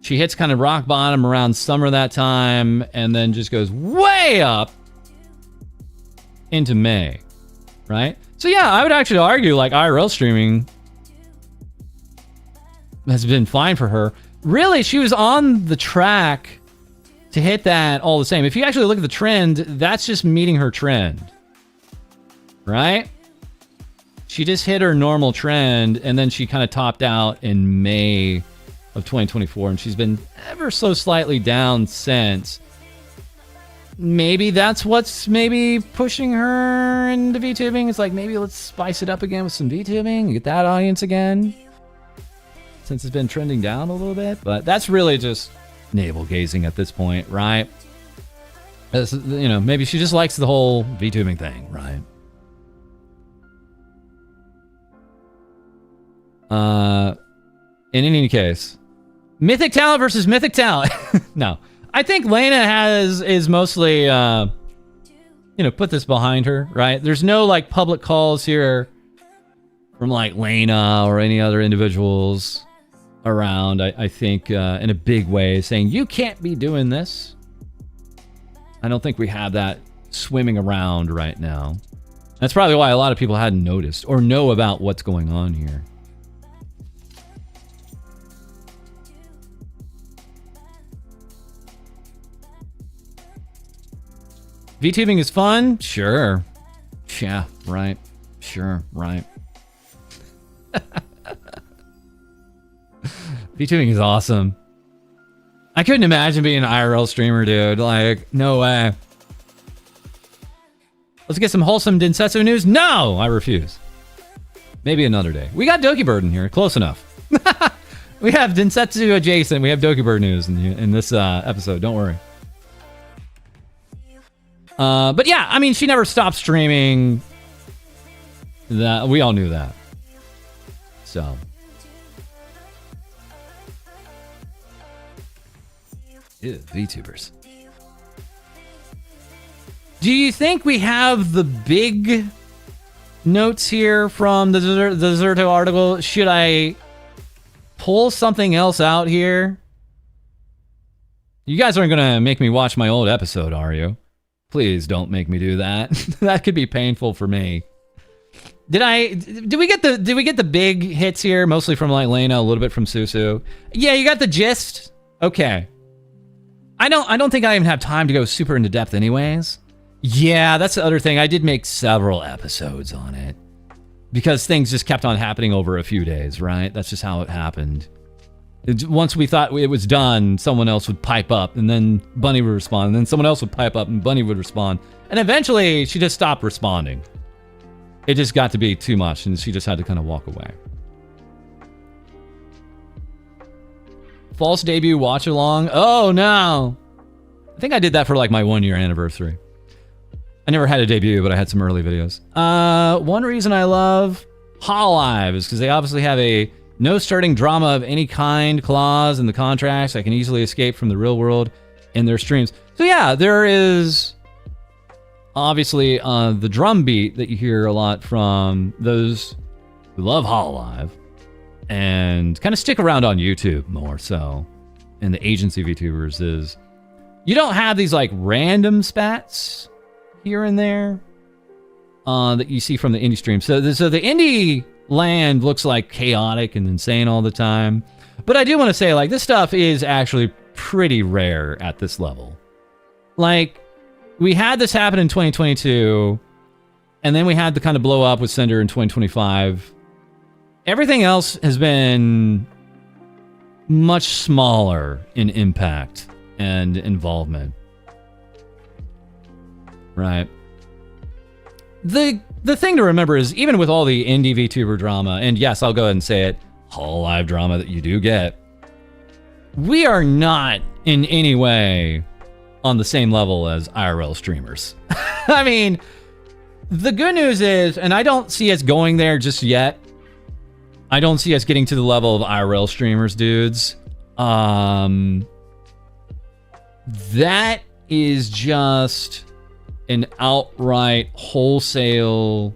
She hits kind of rock bottom around summer that time, and then just goes way up into May, right? So yeah, I would actually argue like IRL streaming has been fine for her. Really, she was on the track to hit that all the same. If you actually look at the trend, that's just meeting her trend, right? She just hit her normal trend, and then she kind of topped out in May of 2024, and she's been ever so slightly down since. Maybe that's what's maybe pushing her into VTubing. It's like, maybe let's spice it up again with some VTubing and get that audience again, since it's been trending down a little bit. But that's really just navel gazing at this point, right? You know, maybe she just likes the whole VTubing thing, right? In any case, Mythic Talent versus Mythic Talent. No, I think Lena is mostly, you know, put this behind her, right? There's no like public calls here from like Lena or any other individuals around. I think in a big way saying you can't be doing this. I don't think we have that swimming around right now. That's probably why a lot of people hadn't noticed or know about what's going on here. VTubing is fun? Sure. Yeah, right. Sure, right. VTubing is awesome. I couldn't imagine being an IRL streamer, dude. Like, no way. Let's get some wholesome Densetsu news? No! I refuse. Maybe another day. We got Doki Bird in here. Close enough. We have Densetsu adjacent. We have Doki Bird news in this episode. Don't worry. But yeah, I mean, she never stopped streaming. That we all knew that. So. Ew, VTubers. Do you think we have the big notes here from the Zerto article? Should I pull something else out here? You guys aren't gonna make me watch my old episode, are you? Please don't make me do that. That could be painful for me. Did we get the big hits here? Mostly from like Lena, a little bit from Susu. Yeah, you got the gist. Okay. I don't think I even have time to go super into depth anyways. Yeah, that's the other thing. I did make several episodes on it because things just kept on happening over a few days, right? That's just how it happened. Once we thought it was done, someone else would pipe up, and then Bunny would respond, and then someone else would pipe up, and Bunny would respond. And eventually, she just stopped responding. It just got to be too much, and she just had to kind of walk away. False debut watch-along? Oh, no! I think I did that for, like, my 1-year anniversary. I never had a debut, but I had some early videos. One reason I love Hololive is because they obviously have a no starting drama of any kind clause in the contracts. I can easily escape from the real world in their streams. So yeah, there is obviously the drum beat that you hear a lot from those who love Hololive and kind of stick around on YouTube more so, and the agency VTubers is you don't have these like random spats here and there that you see from the indie stream. So the indie land looks like chaotic and insane all the time. But I do want to say, like, this stuff is actually pretty rare at this level. Like, we had this happen in 2022, and then we had the kind of blow up with Cinder in 2025. Everything else has been much smaller in impact and involvement. Right. The thing to remember is, even with all the indie VTuber drama, and yes, I'll go ahead and say it, Hololive drama that you do get, we are not in any way on the same level as IRL streamers. I mean, the good news is, and I don't see us going there just yet, I don't see us getting to the level of IRL streamers, dudes. That is just an outright wholesale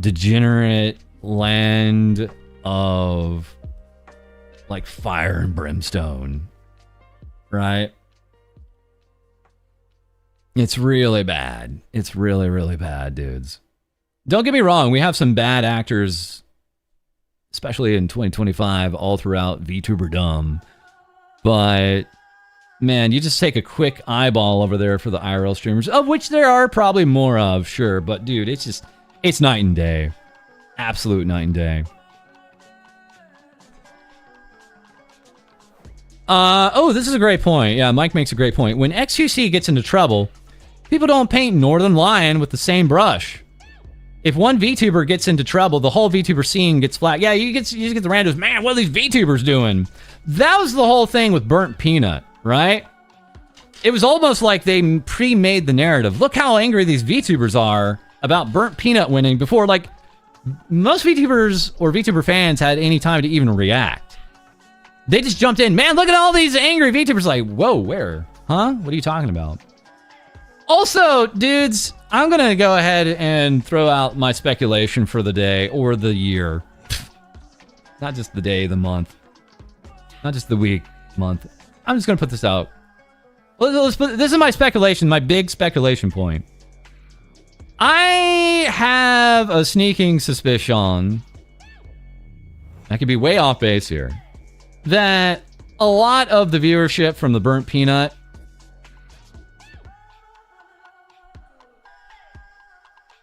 degenerate land of like fire and brimstone, right? It's really bad. It's really, really bad, dudes. Don't get me wrong, we have some bad actors, especially in 2025, all throughout VTuberdom, but man, you just take a quick eyeball over there for the IRL streamers, of which there are probably more of, sure. But dude, it's night and day. Absolute night and day. Oh, this is a great point. Yeah, Mike makes a great point. When XQC gets into trouble, people don't paint Northern Lion with the same brush. If one VTuber gets into trouble, the whole VTuber scene gets flat. Yeah, you just get the randos, man, what are these VTubers doing? That was the whole thing with Burnt Peanut, right? It was almost like they pre-made the narrative. Look how angry these VTubers are about Burnt Peanut winning before, like, most VTubers or VTuber fans had any time to even react. They just jumped in. Man, look at all these angry VTubers. Like, whoa, where? Huh? What are you talking about? Also, dudes, I'm going to go ahead and throw out my speculation for the day or the year. Not just the day, the month. Not just the week, month. I'm just going to put this out. This is my speculation, my big speculation point. I have a sneaking suspicion, I could be way off base here, that a lot of the viewership from the Burnt Peanut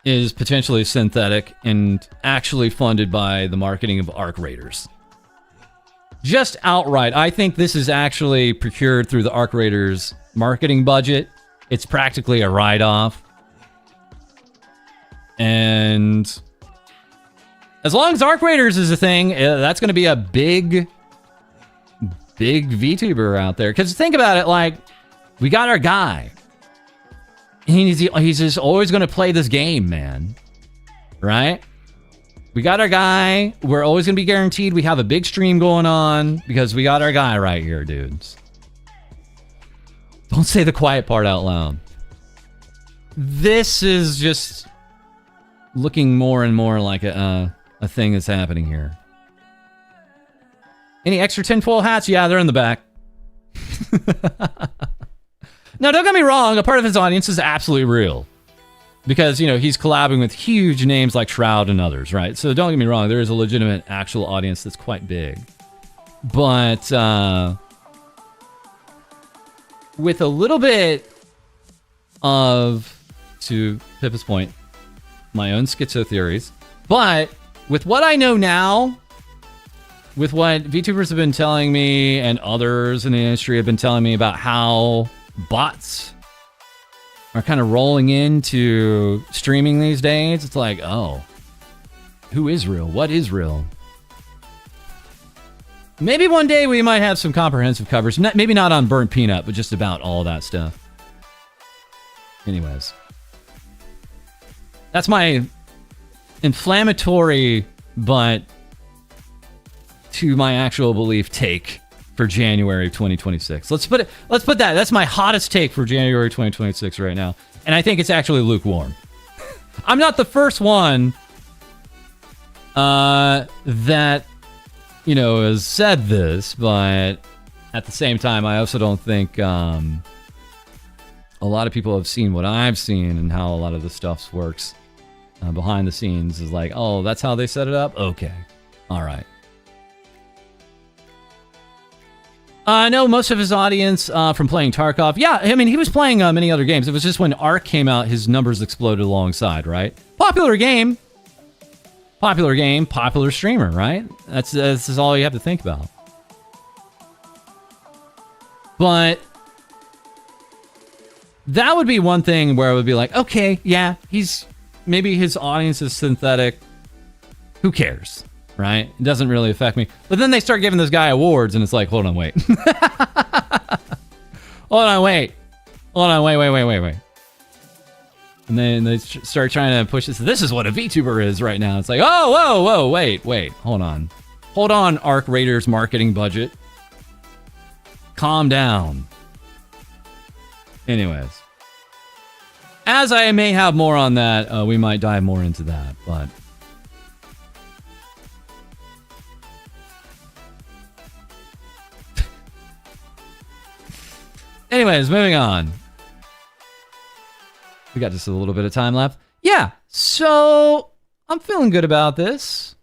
is potentially synthetic and actually funded by the marketing of Arc Raiders. Just outright, I think this is actually procured through the Arc Raiders marketing budget. It's practically a write-off. And as long as Arc Raiders is a thing, that's going to be a big VTuber out there. Because think about it, like, we got our guy. He's just always going to play this game, man. Right? We got our guy. We're always going to be guaranteed we have a big stream going on because we got our guy right here, dudes. Don't say the quiet part out loud. This is just looking more and more like a thing that's happening here. Any extra tinfoil hats? Yeah, they're in the back. Now, don't get me wrong. A part of his audience is absolutely real. Because, you know, he's collabing with huge names like Shroud and others, right? So don't get me wrong. There is a legitimate actual audience that's quite big. But with a little bit of, to Pippa's point, my own schizo theories. But with what I know now, with what VTubers have been telling me and others in the industry have been telling me about how bots are kind of rolling into streaming these days, it's like, oh, who is real? What is real? Maybe one day we might have some comprehensive coverage. Maybe not on Burnt Peanut, but just about all that stuff. Anyways. That's my inflammatory, but to my actual belief take for January of 2026. Let's put that. That's my hottest take for January 2026 right now. And I think it's actually lukewarm. I'm not the first one that, you know, has said this, but at the same time, I also don't think a lot of people have seen what I've seen and how a lot of the stuff works behind the scenes. Is like, oh, that's how they set it up? Okay. All right. I know most of his audience from playing Tarkov. Yeah, I mean, he was playing many other games. It was just when Ark came out, his numbers exploded alongside, right? Popular game, popular streamer, right? That's all you have to think about. But that would be one thing where it would be like, okay, yeah, maybe his audience is synthetic. Who cares? Right? It doesn't really affect me. But then they start giving this guy awards, and it's like, hold on, wait. Wait. And then they start trying to push this. This is what a VTuber is right now. It's like, oh, whoa, wait. Hold on, Arc Raiders marketing budget. Calm down. Anyways. As I may have more on that, we might dive more into that, but... Anyways, moving on. We got just a little bit of time left. Yeah, so I'm feeling good about this.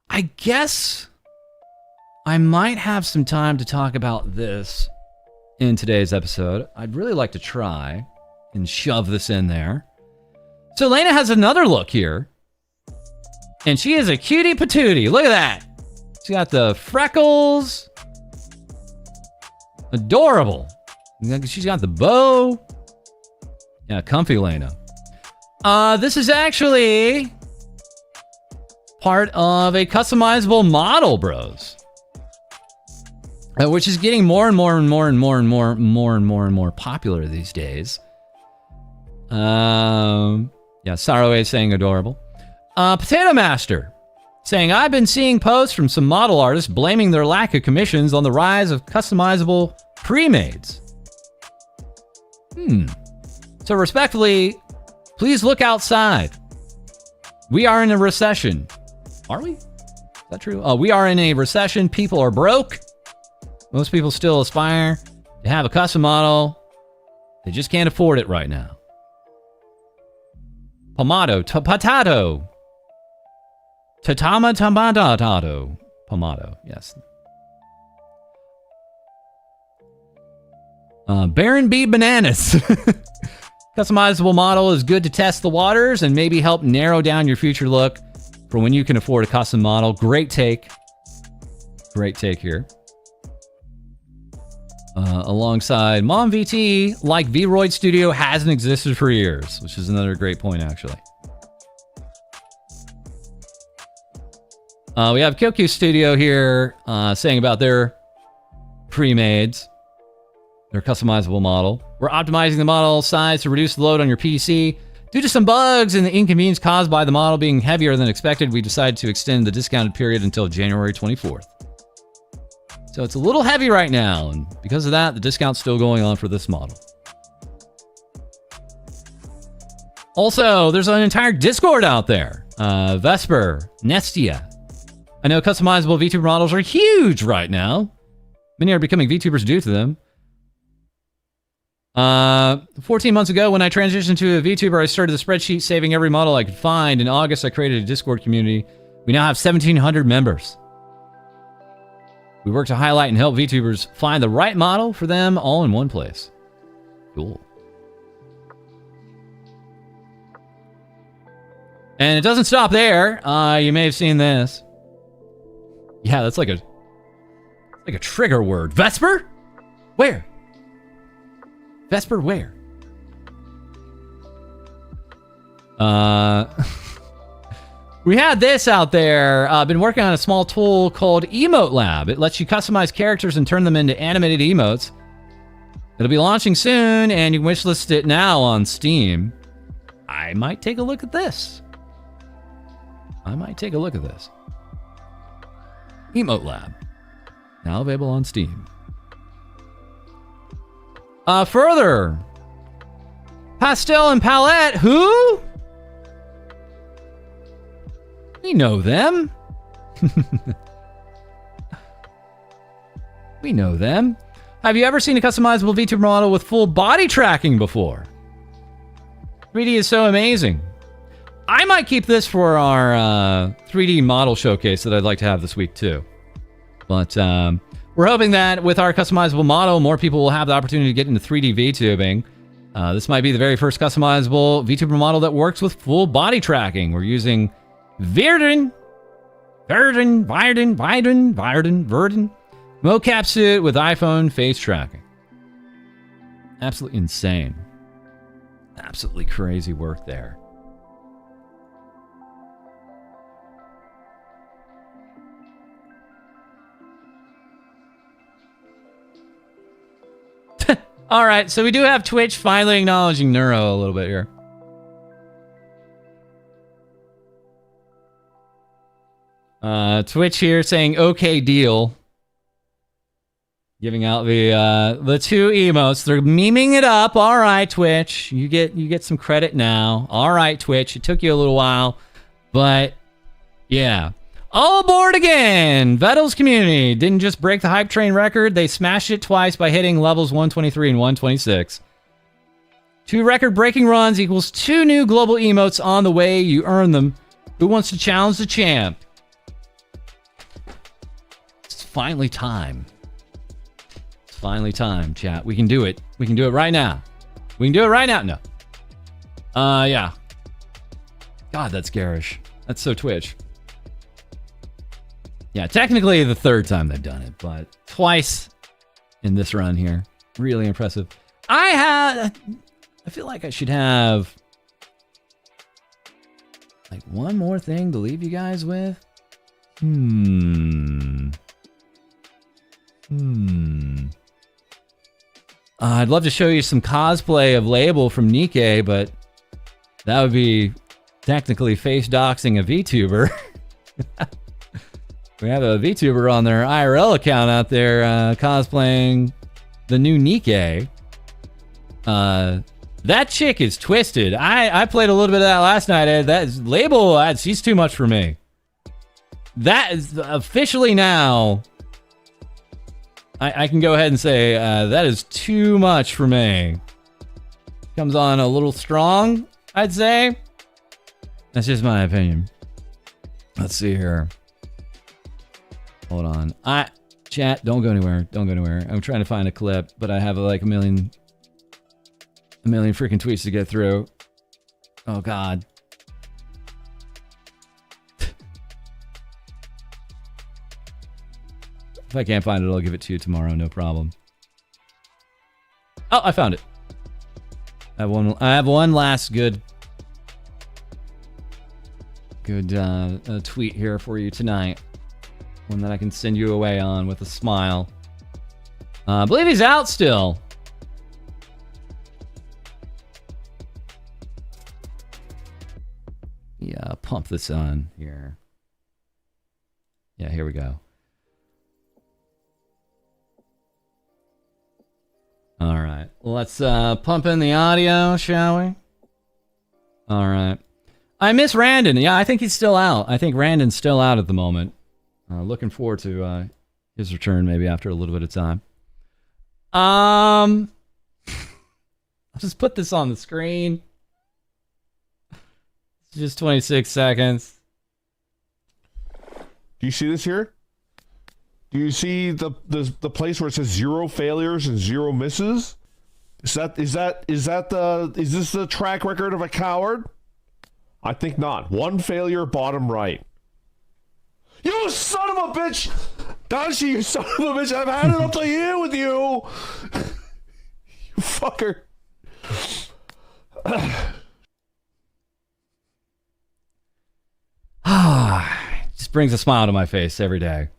I guess I might have some time to talk about this in today's episode. I'd really like to try and shove this in there. So Lena has another look here. And she is a cutie patootie. Look at that. She got the freckles. Adorable. She's got the bow. Yeah, comfy Lena. This is actually part of a customizable model, bros. Which is getting more and more popular these days. Yeah, Sorrow is saying adorable. Potato Master saying, I've been seeing posts from some model artists blaming their lack of commissions on the rise of customizable pre-mades. So respectfully, please look outside. We are in a recession. Are we? Is that true? We are in a recession. People are broke. Most people still aspire to have a custom model. They just can't afford it right now. Potato. Tatama. Pomado. Yes. Baron B. Bananas. Customizable model is good to test the waters and maybe help narrow down your future look for when you can afford a custom model. Great take. Great take here. Alongside Mom VT, like Vroid Studio hasn't existed for years, which is another great point, actually. We have Kyoku Studio here saying about their pre-mades, their customizable model. We're optimizing the model size to reduce the load on your PC. Due to some bugs and the inconvenience caused by the model being heavier than expected, we decided to extend the discounted period until January 24th. So it's a little heavy right now, and because of that, the discount's still going on for this model. Also, there's an entire Discord out there. Vesper, Nestia. I know customizable VTuber models are huge right now. Many are becoming VTubers due to them. 14 months ago, when I transitioned to a VTuber, I started the spreadsheet saving every model I could find. In August, I created a Discord community. We now have 1,700 members. We work to highlight and help VTubers find the right model for them all in one place. Cool. And it doesn't stop there. You may have seen this. Yeah, that's like a trigger word. Vesper? Where? Vesper where? We had this out there. I've been working on a small tool called Emote Lab. It lets you customize characters and turn them into animated emotes. It'll be launching soon, and you can wishlist it now on Steam. I might take a look at this. Emote Lab. Now available on Steam. Further. Pastel and Palette. Who? We know them. We know them. Have you ever seen a customizable VTuber model with full body tracking before? 3D is so amazing. I might keep this for our 3D model showcase that I'd like to have this week too. But we're hoping that with our customizable model, more people will have the opportunity to get into 3D VTubing. This might be the very first customizable VTuber model that works with full body tracking. We're using Verdun mocap suit with iPhone face tracking. Absolutely insane. Absolutely crazy work there. All right, so we do have Twitch finally acknowledging Neuro a little bit here. Twitch here saying okay deal. Giving out the two emotes. They're memeing it up. All right, Twitch. You get some credit now. All right, Twitch. It took you a little while, but yeah. All aboard again! Vettel's community didn't just break the hype train record, they smashed it twice by hitting levels 123 and 126. 2 record-breaking runs equals 2 new global emotes on the way. You earn them. Who wants to challenge the champ? It's finally time. It's finally time, chat. We can do it. We can do it right now. We can do it right now. No. Yeah. God, that's garish. That's so Twitch. Yeah, technically the third time they've done it, but twice in this run here. Really impressive. I feel like I should have like one more thing to leave you guys with. I'd love to show you some cosplay of Label from Nikkei, but that would be technically face doxing a VTuber. We have a VTuber on their IRL account out there cosplaying the new Nikkei. That chick is twisted. I played a little bit of that last night. That is, Label, she's too much for me. That is officially now. I can go ahead and say that is too much for me. Comes on a little strong, I'd say. That's just my opinion. Let's see here. Hold on. Chat, don't go anywhere. Don't go anywhere. I'm trying to find a clip, but I have like a million freaking tweets to get through. Oh God. If I can't find it, I'll give it to you tomorrow. No problem. Oh, I found it. I have one last good tweet here for you tonight. One that I can send you away on with a smile. I believe he's out still. Yeah, pump this on here. Yeah, here we go. All right, let's pump in the audio, shall we? All right. I miss Randon. Yeah, I think he's still out. I think Randon's still out at the moment. Looking forward to his return maybe after a little bit of time. I'll just put this on the screen. It's just 26 seconds.
Do you see this here? Do you see the place where it says 0 failures and 0 misses? Is this the track record of a coward? I think not. 1 failure, bottom right. You son of a bitch! Dashi, you son of a bitch! I've had it up to here with you! You fucker.
Just brings a smile to my face every day.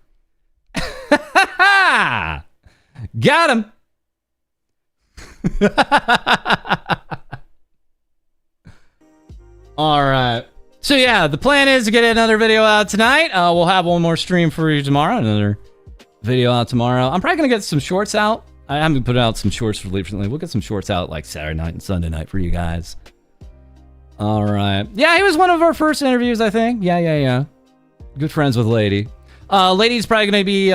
Got him! Alright. So yeah, the plan is to get another video out tonight. We'll have one more stream for you tomorrow. Another video out tomorrow. I'm probably going to get some shorts out. I haven't put out some shorts recently. We'll get some shorts out like Saturday night and Sunday night for you guys. Alright. Yeah, he was one of our first interviews, I think. Yeah. Good friends with Lady. Lady's probably going to be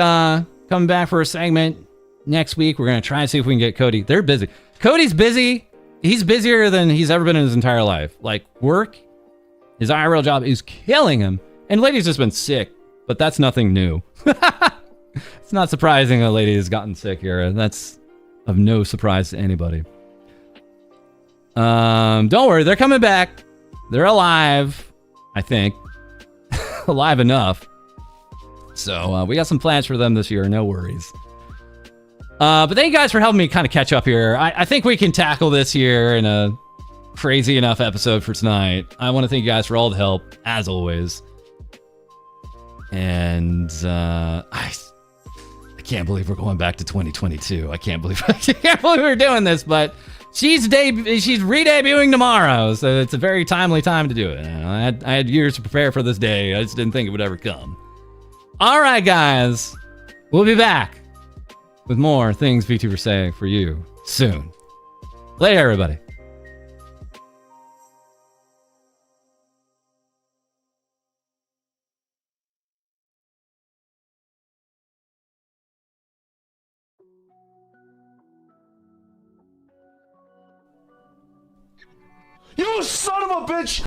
coming back for a segment next week. We're going to try and see if we can get Cody. They're busy. Cody's busy. He's busier than he's ever been in his entire life. Like, work, his IRL job is killing him. And Lady's just been sick, but that's nothing new. It's not surprising that Lady has gotten sick here. That's of no surprise to anybody. Don't worry, they're coming back. They're alive, I think. Alive enough. So we got some plans for them this year, no worries. But thank you guys for helping me kind of catch up here. I think we can tackle this here in a crazy enough episode for tonight. I want to thank you guys for all the help, as always. And I can't believe we're going back to 2022. I can't believe we're doing this, but she's re-debuting tomorrow, so it's a very timely time to do it. I had years to prepare for this day. I just didn't think it would ever come. All right, guys, we'll be back with more things VTubers say for you soon. Later, everybody.
You son of a bitch!